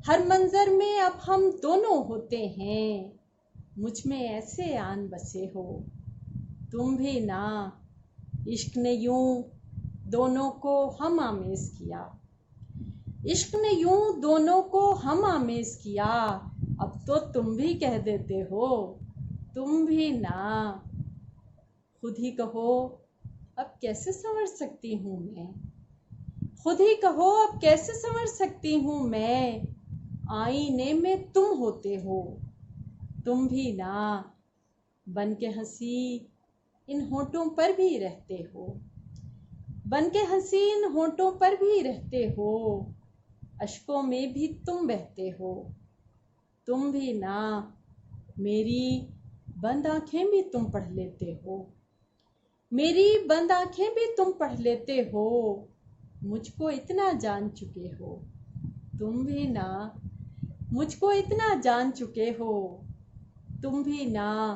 ہر منظر میں اب ہم دونوں ہوتے ہیں، مجھ میں ایسے آن بسے ہو تم بھی نہ، عشق نے یوں دونوں کو ہم آمیز کیا، عشق نے یوں دونوں کو ہم آمیز کیا، اب تو تم بھی کہہ دیتے ہو تم بھی نہ، خود ہی کہو اب کیسے سنور سکتی ہوں میں، خود ہی کہو اب کیسے سنور سکتی ہوں میں، آئینے میں تم ہوتے ہو تم بھی نہ، بن کے ہنسی ان ہونٹوں پر بھی رہتے ہو، بن کے ہنسی ان ہونٹوں پر بھی رہتے ہو، اشکوں میں بھی تم بہتے ہو تم بھی نہ، میری بند آنکھیں بھی تم پڑھ لیتے ہو، میری بند آنکھیں بھی تم پڑھ لیتے ہو، مجھ کو اتنا جان چکے ہو تم بھی نہ، مجھ کو اتنا جان چکے ہو تم بھی نہ،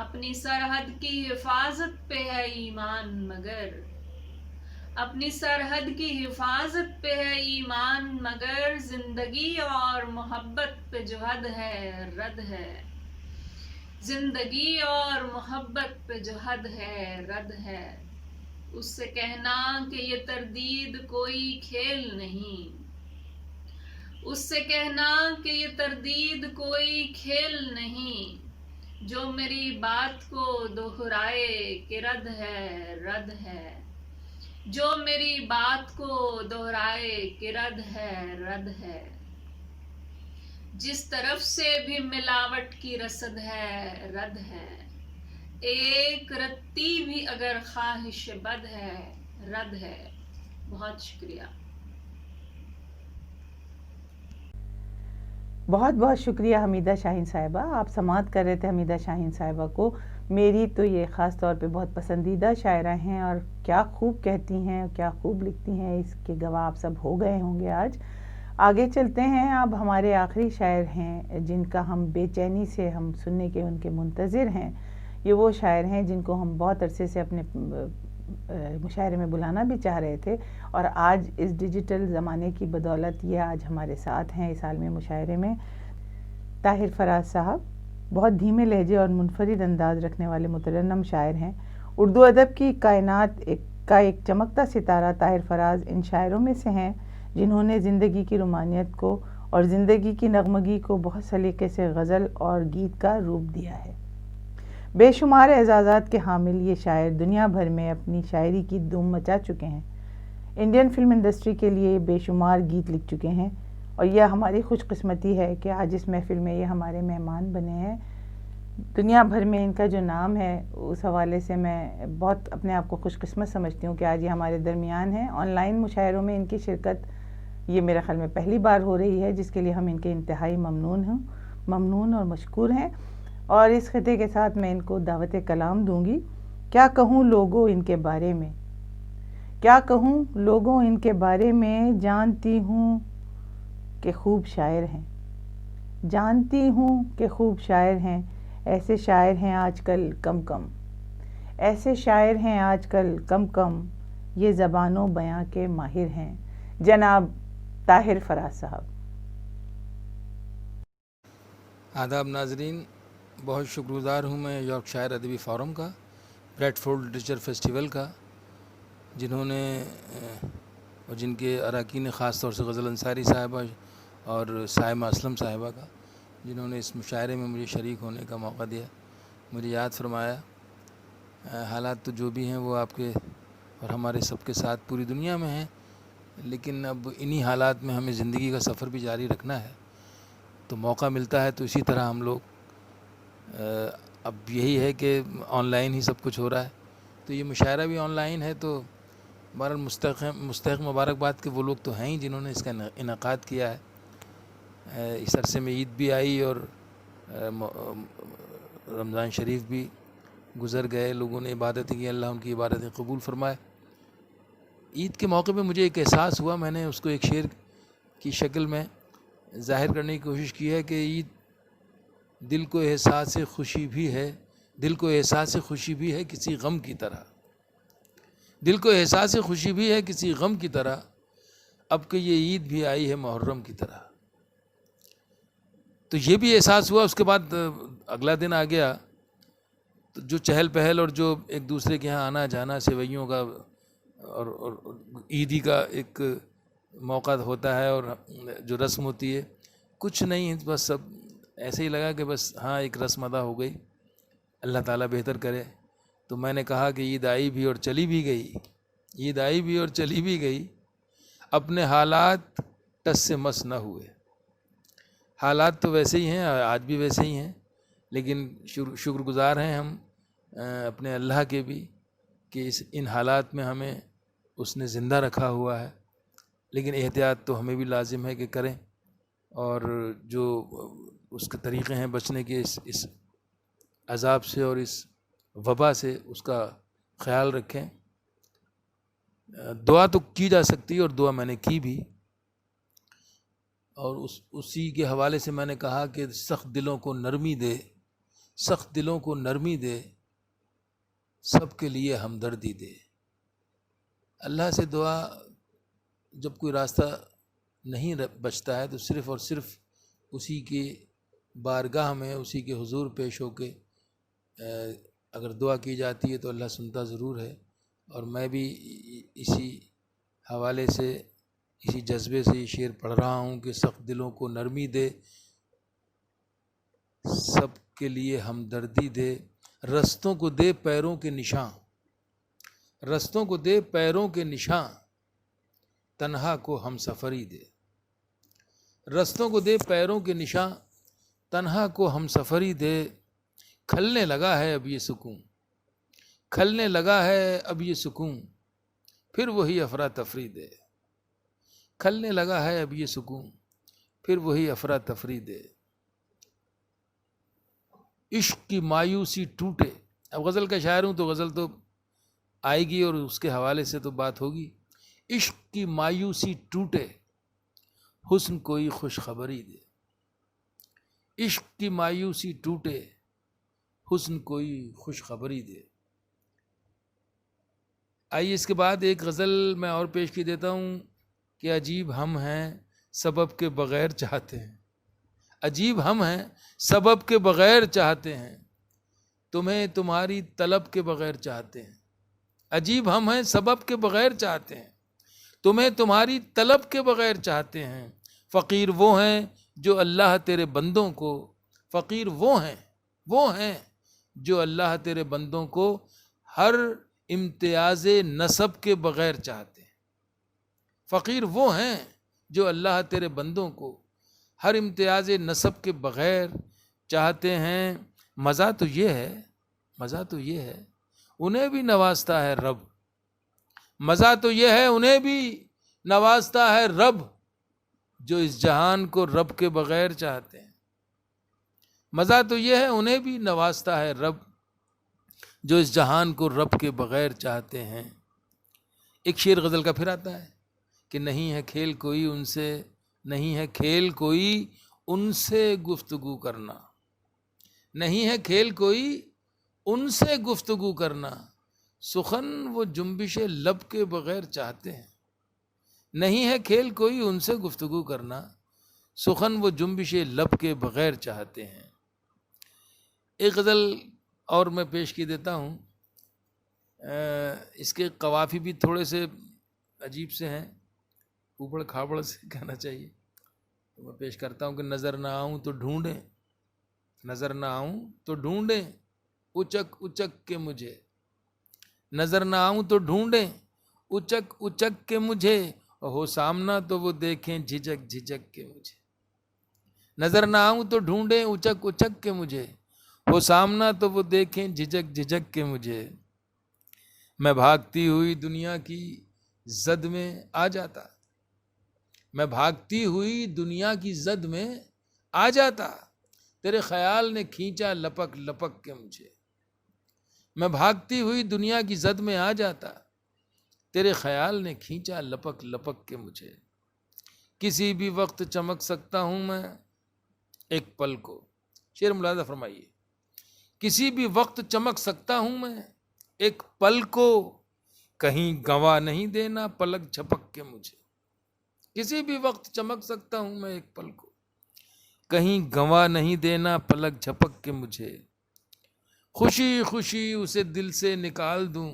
اپنی سرحد کی حفاظت پہ ہے ایمان مگر اپنی سرحد کی حفاظت پہ ہے ایمان مگر زندگی اور محبت پہ جو حد ہے رد ہے زندگی اور محبت پہ جو حد ہے رد ہے اس سے کہنا کہ یہ تردید کوئی کھیل نہیں اس سے کہنا کہ یہ تردید کوئی کھیل نہیں جو میری بات کو دہرائے کہ رد ہے جو میری بات کو دہرائے کہ رد ہے جس طرف سے بھی ملاوٹ کی رسد ہے رد ہے ایک رتی بھی اگر خواہش بد ہے رد ہے. بہت شکریہ. بہت بہت شکریہ حمیدہ شاہین صاحبہ. آپ سماعت کر رہے تھے حمیدہ شاہین صاحبہ کو. میری تو یہ خاص طور پہ بہت پسندیدہ شاعرہ ہیں اور کیا خوب کہتی ہیں کیا خوب لکھتی ہیں, اس کے گواہ آپ سب ہو گئے ہوں گے آج. آگے چلتے ہیں. اب ہمارے آخری شاعر ہیں جن کا ہم بے چینی سے ہم سننے کے ان کے منتظر ہیں. یہ وہ شاعر ہیں جن کو ہم بہت عرصے سے اپنے مشاعرے میں بلانا بھی چاہ رہے تھے, اور آج اس ڈیجیٹل زمانے کی بدولت یہ آج ہمارے ساتھ ہیں اس عالمی مشاعرے میں. طاہر فراز صاحب بہت دھیمے لہجے اور منفرد انداز رکھنے والے مترنم شاعر ہیں. اردو ادب کی کائنات کا ایک چمکتا ستارہ طاہر فراز ان شاعروں میں سے ہیں جنہوں نے زندگی کی رومانیت کو اور زندگی کی نغمگی کو بہت سلیقے سے غزل اور گیت کا روپ دیا ہے. بے شمار اعزازات کے حامل یہ شاعر دنیا بھر میں اپنی شاعری کی دھوم مچا چکے ہیں. انڈین فلم انڈسٹری کے لیے بے شمار گیت لکھ چکے ہیں, اور یہ ہماری خوش قسمتی ہے کہ آج اس محفل میں یہ ہمارے مہمان بنے ہیں. دنیا بھر میں ان کا جو نام ہے اس حوالے سے میں بہت اپنے آپ کو خوش قسمت سمجھتی ہوں کہ آج یہ ہمارے درمیان ہیں. آن لائن مشاعروں میں ان کی شرکت یہ میرے خیال میں پہلی بار ہو رہی ہے, جس کے لیے ہم ان کے انتہائی ممنون اور مشکور ہیں. اور اس خطے کے ساتھ میں ان کو دعوت کلام دوں گی. کیا کہوں لوگوں ان کے بارے میں, کیا کہوں لوگوں ان کے بارے میں, جانتی ہوں کہ خوب شاعر ہیں, جانتی ہوں کہ خوب شاعر ہیں. ایسے شاعر ہیں آج کل کم کم, ایسے شاعر ہیں آج کل کم کم, یہ زبانوں بیاں کے ماہر ہیں. جناب طاہر فراز صاحب. آداب ناظرین, بہت شکر گزار ہوں میں یارک شائر ادبی فورم کا, بریڈ فورڈ لٹریچر فیسٹیول کا, جنہوں نے اور جن کے اراکین خاص طور سے غزل انصاری صاحبہ اور سائمہ اسلم صاحبہ کا, جنہوں نے اس مشاعرے میں مجھے شریک ہونے کا موقع دیا, مجھے یاد فرمایا. حالات تو جو بھی ہیں وہ آپ کے اور ہمارے سب کے ساتھ پوری دنیا میں ہیں, لیکن اب انہی حالات میں ہمیں زندگی کا سفر بھی جاری رکھنا ہے. تو موقع ملتا ہے تو اسی طرح ہم لوگ, اب یہی ہے کہ آن لائن ہی سب کچھ ہو رہا ہے, تو یہ مشاعرہ بھی آن لائن ہے. تو بہرحال مستحق مبارکباد کے وہ لوگ تو ہیں ہی جنہوں نے اس کا انعقاد کیا ہے. اس عرصے میں عید بھی آئی اور رمضان شریف بھی گزر گئے, لوگوں نے عبادتیں کی, اللہ ان کی عبادتیں قبول فرمائے. عید کے موقع پہ مجھے ایک احساس ہوا, میں نے اس کو ایک شعر کی شکل میں ظاہر کرنے کی کوشش کی ہے کہ عید دل کو احساس خوشی بھی ہے, دل کو احساس خوشی بھی ہے کسی غم کی طرح, دل کو احساس خوشی بھی ہے کسی غم کی طرح, اب کہ یہ عید بھی آئی ہے محرم کی طرح. تو یہ بھی احساس ہوا. اس کے بعد اگلا دن آ گیا, تو جو چہل پہل اور جو ایک دوسرے کے ہاں آنا جانا, سوئیوں کا اور عیدی کا ایک موقع ہوتا ہے اور جو رسم ہوتی ہے, کچھ نہیں, بس سب ایسے ہی لگا کہ بس ہاں ایک رسم ادا ہو گئی, اللہ تعالیٰ بہتر کرے. تو میں نے کہا کہ عید آئی بھی اور چلی بھی گئی, عید آئی بھی اور چلی بھی گئی, اپنے حالات ٹس سے مس نہ ہوئے. حالات تو ویسے ہی ہیں, آج بھی ویسے ہی ہیں, لیکن شکر گزار ہیں ہم اپنے اللہ کے بھی کہ ان حالات میں ہمیں اس نے زندہ رکھا ہوا ہے. لیکن احتیاط تو ہمیں بھی لازم ہے کہ کریں, اور جو اس کے طریقے ہیں بچنے کے اس عذاب سے اور اس وبا سے, اس کا خیال رکھیں. دعا تو کی جا سکتی ہے اور دعا میں نے کی بھی, اور اسی کے حوالے سے میں نے کہا کہ سخت دلوں کو نرمی دے, سخت دلوں کو نرمی دے، سب کے لیے ہمدردی دے۔ اللہ سے دعا جب کوئی راستہ نہیں بچتا ہے تو صرف اور صرف اسی کی بارگاہ میں، اسی کے حضور پیش ہو کے اگر دعا کی جاتی ہے تو اللہ سنتا ضرور ہے۔ اور میں بھی اسی حوالے سے، اسی جذبے سے یہ شعر پڑھ رہا ہوں کہ سخت دلوں کو نرمی دے، سب کے لیے ہمدردی دے، رستوں کو دے پیروں کے نشاں، رستوں کو دے پیروں کے نشاں، تنہا کو ہم سفری دے، رستوں کو دے پیروں کے نشاں، تنہا کو ہم سفری دے۔ کھلنے لگا ہے اب یہ سکون، کھلنے لگا ہے اب یہ سکون، پھر وہی افراتفری دے، کھلنے لگا ہے اب یہ سکون، پھر وہی افراتفری دے۔ عشق کی مایوسی ٹوٹے، اب غزل کا شاعر ہوں تو غزل تو آئے گی اور اس کے حوالے سے تو بات ہوگی۔ عشق کی مایوسی ٹوٹے، حسن کوئی خوشخبری دے، عشق کی مایوسی ٹوٹے، حسن کوئی خوشخبری دے۔ آئیے اس کے بعد ایک غزل میں اور پیش کی دیتا ہوں کہ عجیب ہم ہیں سبب کے بغیر چاہتے ہیں، عجیب ہم ہیں سبب کے بغیر چاہتے ہیں، تمہیں تمہاری طلب کے بغیر چاہتے ہیں، عجیب ہم ہیں سبب کے بغیر چاہتے ہیں، تمہیں تمہاری طلب کے بغیر چاہتے ہیں۔ فقیر وہ ہیں جو اللہ تیرے بندوں کو، فقیر وہ ہیں جو اللہ تیرے بندوں کو ہر امتیاز نسب کے بغیر چاہتے ہیں، فقیر وہ ہیں جو اللہ تیرے بندوں کو ہر امتیاز نسب کے بغیر چاہتے ہیں۔ مزہ تو یہ ہے، مزہ تو یہ ہے انہیں بھی نوازتا ہے رب، مزہ تو یہ ہے انہیں بھی نوازتا ہے رب، جو اس جہان کو رب کے بغیر چاہتے ہیں، مزہ تو یہ ہے انہیں بھی نوازتا ہے رب، جو اس جہان کو رب کے بغیر چاہتے ہیں۔ ایک شعر غزل کا پھر آتا ہے کہ نہیں ہے کھیل کوئی ان سے، نہیں ہے کھیل کوئی ان سے گفتگو کرنا، نہیں ہے کھیل کوئی ان سے گفتگو کرنا، سخن وہ جنبش لب کے بغیر چاہتے ہیں، نہیں ہے کھیل کوئی ان سے گفتگو کرنا، سخن وہ جنبش لب کے بغیر چاہتے ہیں۔ ایک غزل اور میں پیش کی دیتا ہوں، اس کے قوافی بھی تھوڑے سے عجیب سے ہیں، اوپڑ کھاپڑ سے کہنا چاہیے، تو میں پیش کرتا ہوں کہ نظر نہ آؤں تو ڈھونڈیں، نظر نہ آؤں تو ڈھونڈیں اچک اچک کے مجھے، نظر نہ آؤں تو ڈھونڈیں اچک اچک کے مجھے، ہو سامنا تو وہ دیکھیں جھجک جھجک کے مجھے، نظر نہ آؤں تو ڈھونڈیں اچک اچک کے مجھے، ہو سامنا تو وہ دیکھیں جھجک جھجک کے مجھے، میں بھاگتی ہوئی دنیا کی زد میں آ جاتا، میں بھاگتی ہوئی دنیا کی زد میں آ جاتا، تیرے خیال نے کھینچا لپک لپک کے مجھے، میں بھاگتی ہوئی دنیا کی زد میں آ جاتا، تیرے خیال نے کھینچا لپک لپک کے مجھے، کسی بھی وقت چمک سکتا ہوں میں ایک پل کو، شعر ملاحظہ فرمائیے، کسی بھی وقت چمک سکتا ہوں میں ایک پل کو، کہیں گنوا نہیں دینا پلک جھپک کے مجھے، کسی بھی وقت چمک سکتا ہوں میں ایک پل کو، کہیں گنوا نہیں دینا پلک جھپک کے مجھے، خوشی خوشی اسے دل سے نکال دوں،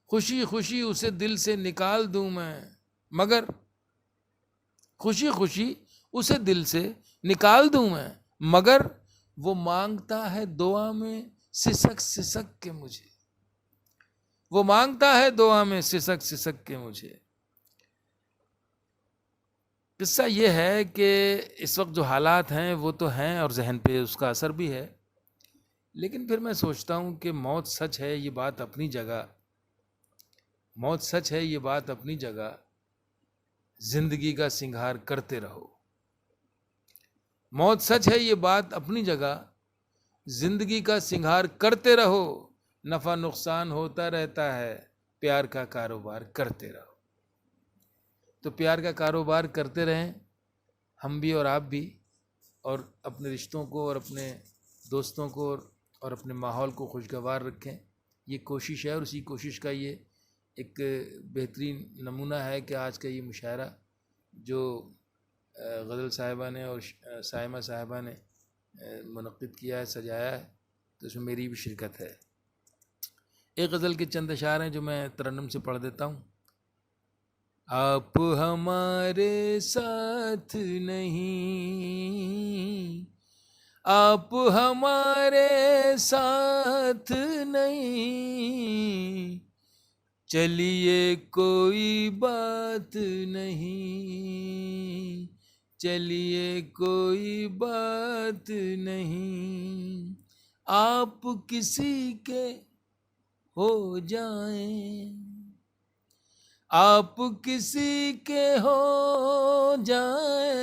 خوشی خوشی اسے دل سے نکال دوں میں، مگر خوشی خوشی اسے دل سے نکال دوں میں، مگر وہ مانگتا ہے دعا میں سسک سسک کے مجھے، وہ مانگتا ہے دعا میں سسک سسک کے مجھے۔ قصہ یہ ہے کہ اس وقت جو حالات ہیں وہ تو ہیں اور ذہن پہ اس کا اثر بھی ہے، لیکن پھر میں سوچتا ہوں کہ موت سچ ہے، یہ بات اپنی جگہ، موت سچ ہے یہ بات اپنی جگہ، زندگی کا سنگھار کرتے رہو، موت سچ ہے یہ بات اپنی جگہ، زندگی کا سنگھار کرتے رہو، نفع نقصان ہوتا رہتا ہے، پیار کا کاروبار کرتے رہو۔ تو پیار کا کاروبار کرتے رہیں ہم بھی اور آپ بھی، اور اپنے رشتوں کو اور اپنے دوستوں کو اور اپنے ماحول کو خوشگوار رکھیں. یہ کوشش ہے اور اسی کوشش کا یہ ایک بہترین نمونہ ہے کہ آج کا یہ مشاعرہ جو غزل صاحبہ نے اور سائمہ صاحبہ نے منعقد کیا ہے، سجایا ہے، تو اس میں میری بھی شرکت ہے. ایک غزل کے چند اشعار ہیں جو میں ترنم سے پڑھ دیتا ہوں. آپ ہمارے ساتھ نہیں، آپ ہمارے ساتھ نہیں، چلیے کوئی بات نہیں، چلیے کوئی بات نہیں، آپ کسی کے ہو جائیں، آپ کسی کے ہو جائیں،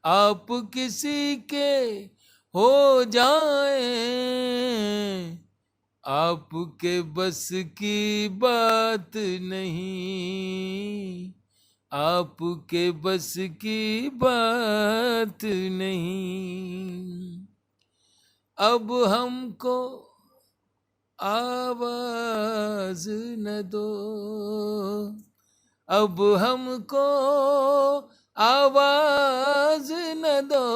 آپ کسی کے ہو جائیں، آپ کے بس کی بات نہیں، آپ کے بس کی بات نہیں. اب ہم کو آواز نہ دو، اب ہم کو آواز نہ دو،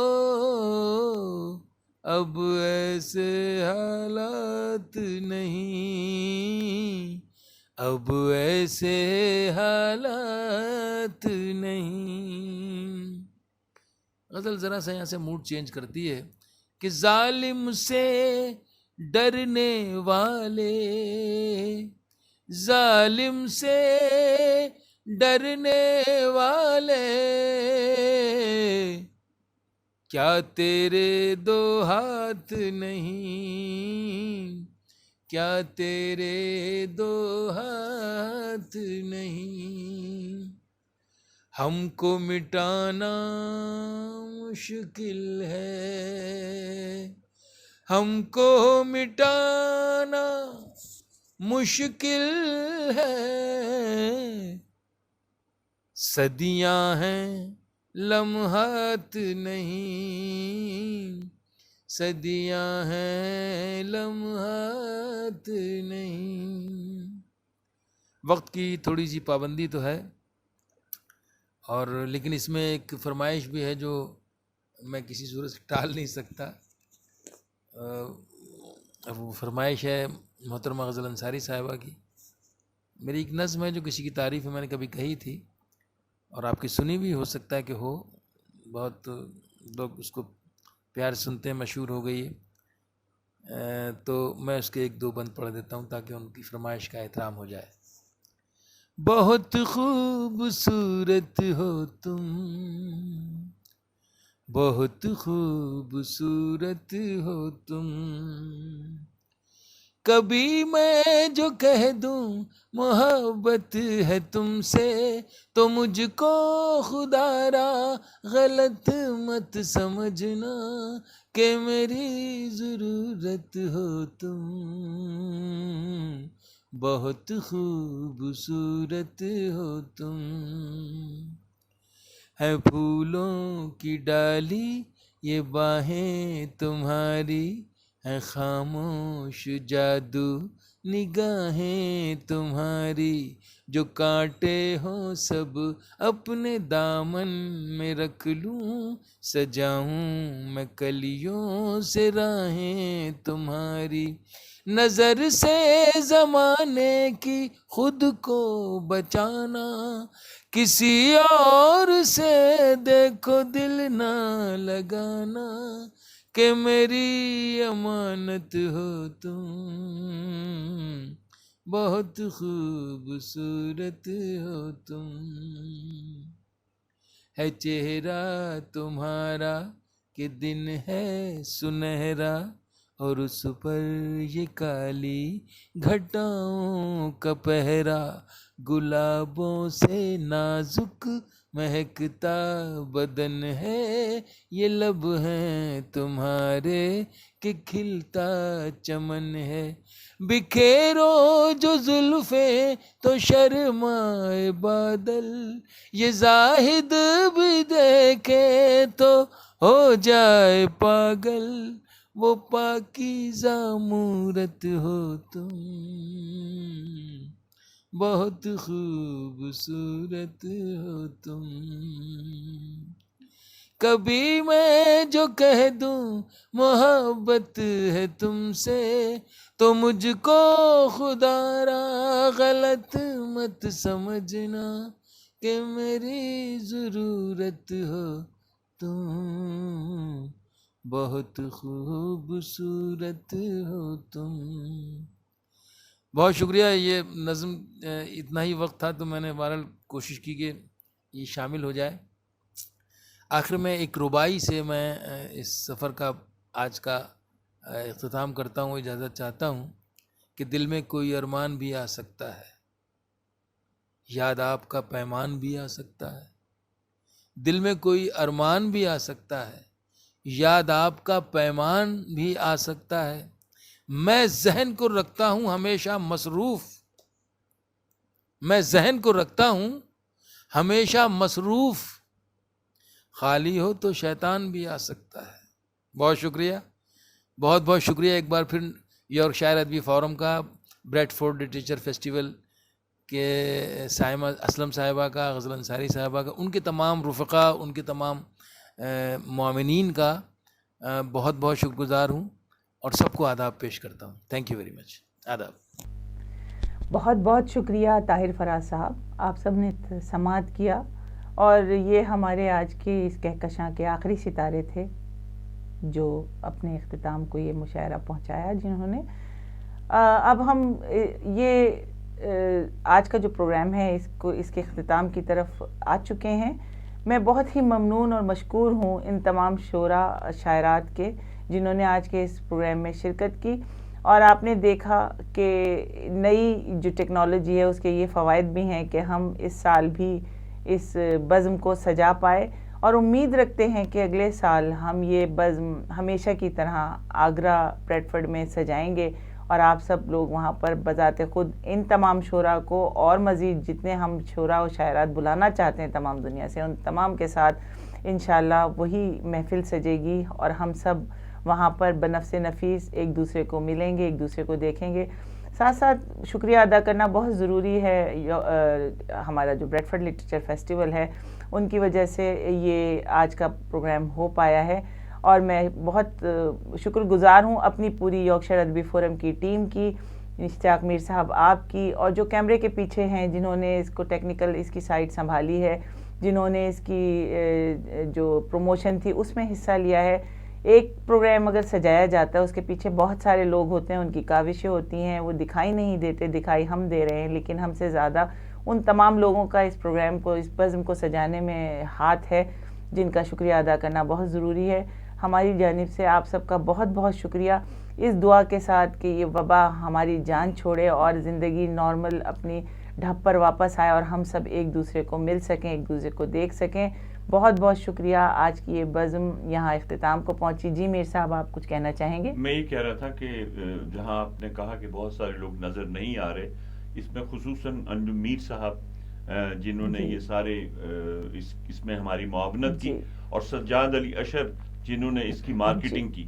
اب ایسے حالات نہیں، اب ایسے حالات نہیں. غزل ذرا سا یہاں سے موڈ چینج کرتی ہے کہ ظالم سے ڈرنے والے، ظالم سے ڈرنے والے، کیا تیرے دو ہاتھ نہیں، کیا تیرے دو ہاتھ نہیں. ہم کو مٹانا مشکل ہے، ہم کو مٹانا مشکل ہے، صدیاں ہیں لمحات نہیں، صدیاں ہیں لمحات نہیں. وقت کی تھوڑی سی پابندی تو ہے، اور لیکن اس میں ایک فرمائش بھی ہے جو میں کسی صورت سے ٹال نہیں سکتا. وہ فرمائش ہے محترمہ غزل انصاری صاحبہ کی. میری ایک نظم ہے جو کسی کی تعریف میں نے کبھی کہی تھی اور آپ کی سنی بھی ہو سکتا ہے کہ ہو، بہت لوگ اس کو پیار سنتے ہیں، مشہور ہو گئی ہے. تو میں اس کے ایک دو بند پڑھ دیتا ہوں تاکہ ان کی فرمائش کا احترام ہو جائے. بہت خوبصورت ہو تم، بہت خوبصورت ہو تم، کبھی میں جو کہہ دوں محبت ہے تم سے تو مجھ کو خدا را غلط مت سمجھنا کہ میری ضرورت ہو تم، بہت خوبصورت ہو تم. ہے پھولوں کی ڈالی یہ باہیں تمہاری، ہے خاموش جادو نگاہیں تمہاری، جو کانٹے ہوں سب اپنے دامن میں رکھ لوں، سجاؤں میں کلیوں سے راہیں تمہاری. نظر سے زمانے کی خود کو بچانا، کسی اور سے دیکھو دل نہ لگانا کہ میری امانت ہو تم، بہت خوبصورت ہو تم. ہے چہرہ تمہارا کہ دن ہے سنہرا، اور اس پر یہ کالی گھٹاؤں کا پہرا، گلابوں سے نازک مہکتا بدن ہے، یہ لب ہیں تمہارے کہ کھلتا چمن ہے. بکھیرو جو زلفیں تو شرمائے بادل، یہ زاہد بھی دیکھے تو ہو جائے پاگل وہ پاکیزہ مورت ہو تم، بہت خوبصورت ہو تم. کبھی میں جو کہہ دوں محبت ہے تم سے، تو مجھ کو خدا را غلط مت سمجھنا کہ میری ضرورت ہو تم، بہت خوبصورت ہو تم. بہت شکریہ. یہ نظم اتنا ہی وقت تھا تو میں نے بہرحال کوشش کی کہ یہ شامل ہو جائے. آخر میں ایک ربائی سے میں اس سفر کا آج کا اختتام کرتا ہوں. اجازت چاہتا ہوں کہ دل میں کوئی ارمان بھی آ سکتا ہے، یاد آپ کا پیمان بھی آ سکتا ہے. دل میں کوئی ارمان بھی آ سکتا ہے، یاد آپ کا پیمان بھی آ سکتا ہے. میں ذہن کو رکھتا ہوں ہمیشہ مصروف، میں ذہن کو رکھتا ہوں ہمیشہ مصروف، خالی ہو تو شیطان بھی آ سکتا ہے. بہت شکریہ، بہت بہت شکریہ ایک بار پھر یارک شائر ادبی فورم کا، بریڈ فورڈ لٹریچر فیسٹیول کے سائمہ اسلم صاحبہ کا، غزل انصاری صاحبہ کا، ان کے تمام رفقا، ان کے تمام معاونین کا بہت بہت شکر گزار ہوں اور سب کو آداب پیش کرتا ہوں. Thank you very much. آداب. بہت بہت شکریہ طاہر فراز صاحب، آپ سب نے سماعت کیا اور یہ ہمارے آج کے اس کہکشاں کے آخری ستارے تھے جو اپنے اختتام کو یہ مشاعرہ پہنچایا، جنہوں نے اب ہم یہ آج کا جو پروگرام ہے اس کے اختتام کی طرف آ چکے ہیں. میں بہت ہی ممنون اور مشکور ہوں ان تمام شعراء شاعرات کے جنہوں نے آج کے اس پروگرام میں شرکت کی. اور آپ نے دیکھا کہ نئی جو ٹیکنالوجی ہے اس کے یہ فوائد بھی ہیں کہ ہم اس سال بھی اس بزم کو سجا پائے، اور امید رکھتے ہیں کہ اگلے سال ہم یہ بزم ہمیشہ کی طرح آگرہ بریڈ فورڈ میں سجائیں گے، اور آپ سب لوگ وہاں پر بذات خود ان تمام شعراء کو اور مزید جتنے ہم شعراء و شاعرات بلانا چاہتے ہیں تمام دنیا سے، ان تمام کے ساتھ انشاءاللہ وہی محفل سجے گی اور ہم سب وہاں پر بنفس نفیس ایک دوسرے کو ملیں گے، ایک دوسرے کو دیکھیں گے. ساتھ ساتھ شکریہ ادا کرنا بہت ضروری ہے ہمارا جو بریڈ فورڈ لٹریچر فیسٹیول ہے، ان کی وجہ سے یہ آج کا پروگرام ہو پایا ہے. اور میں بہت شکر گزار ہوں اپنی پوری یارک شائر ادبی فورم کی ٹیم کی، اشتیاق میر صاحب آپ کی، اور جو کیمرے کے پیچھے ہیں جنہوں نے اس کو ٹیکنیکل اس کی سائٹ سنبھالی ہے، جنہوں نے اس کی جو پروموشن تھی اس میں حصہ لیا ہے. ایک پروگرام اگر سجایا جاتا ہے اس کے پیچھے بہت سارے لوگ ہوتے ہیں، ان کی کاوشیں ہوتی ہیں، وہ دکھائی نہیں دیتے، دکھائی ہم دے رہے ہیں، لیکن ہم سے زیادہ ان تمام لوگوں کا اس پروگرام کو، اس بزم کو سجانے میں ہاتھ ہے، جن کا شکریہ ادا کرنا بہت ضروری ہے. ہماری جانب سے آپ سب کا بہت بہت شکریہ، اس دعا کے ساتھ کہ یہ وبا ہماری جان چھوڑے اور زندگی نارمل اپنی ڈھب پر واپس آئے اور ہم سب ایک دوسرے کو مل سکیں، ایک دوسرے کو دیکھ سکیں. بہت بہت شکریہ. آج کی یہ بزم یہاں اختتام کو پہنچی. جی میر صاحب آپ کچھ کہنا چاہیں گے؟ میں یہ کہہ رہا تھا کہ جہاں آپ نے کہا کہ بہت سارے لوگ نظر نہیں آ رہے، اس میں خصوصاً انجم میر صاحب جنہوں نے یہ سارے اس میں ہماری معاونت کی، اور سجاد علی اشر جنہوں نے اس کی مارکیٹنگ کی،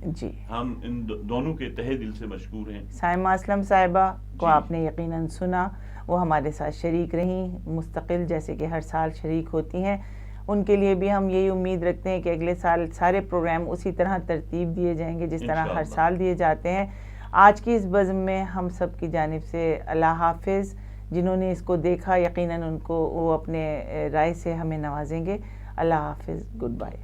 ہم ان دونوں کے تہہ دل سے مشکور ہیں. سائمہ اسلم صاحبہ کو آپ نے یقیناً سنا، وہ ہمارے ساتھ شریک رہیں مستقل، جیسے کہ ہر سال شریک ہوتی ہیں. ان کے لیے بھی ہم یہی امید رکھتے ہیں کہ اگلے سال سارے پروگرام اسی طرح ترتیب دیے جائیں گے جس طرح ہر سال دیے جاتے ہیں. آج کی اس بزم میں ہم سب کی جانب سے اللہ حافظ. جنہوں نے اس کو دیکھا یقیناً ان کو وہ اپنے رائے سے ہمیں نوازیں گے. اللہ حافظ. Good bye.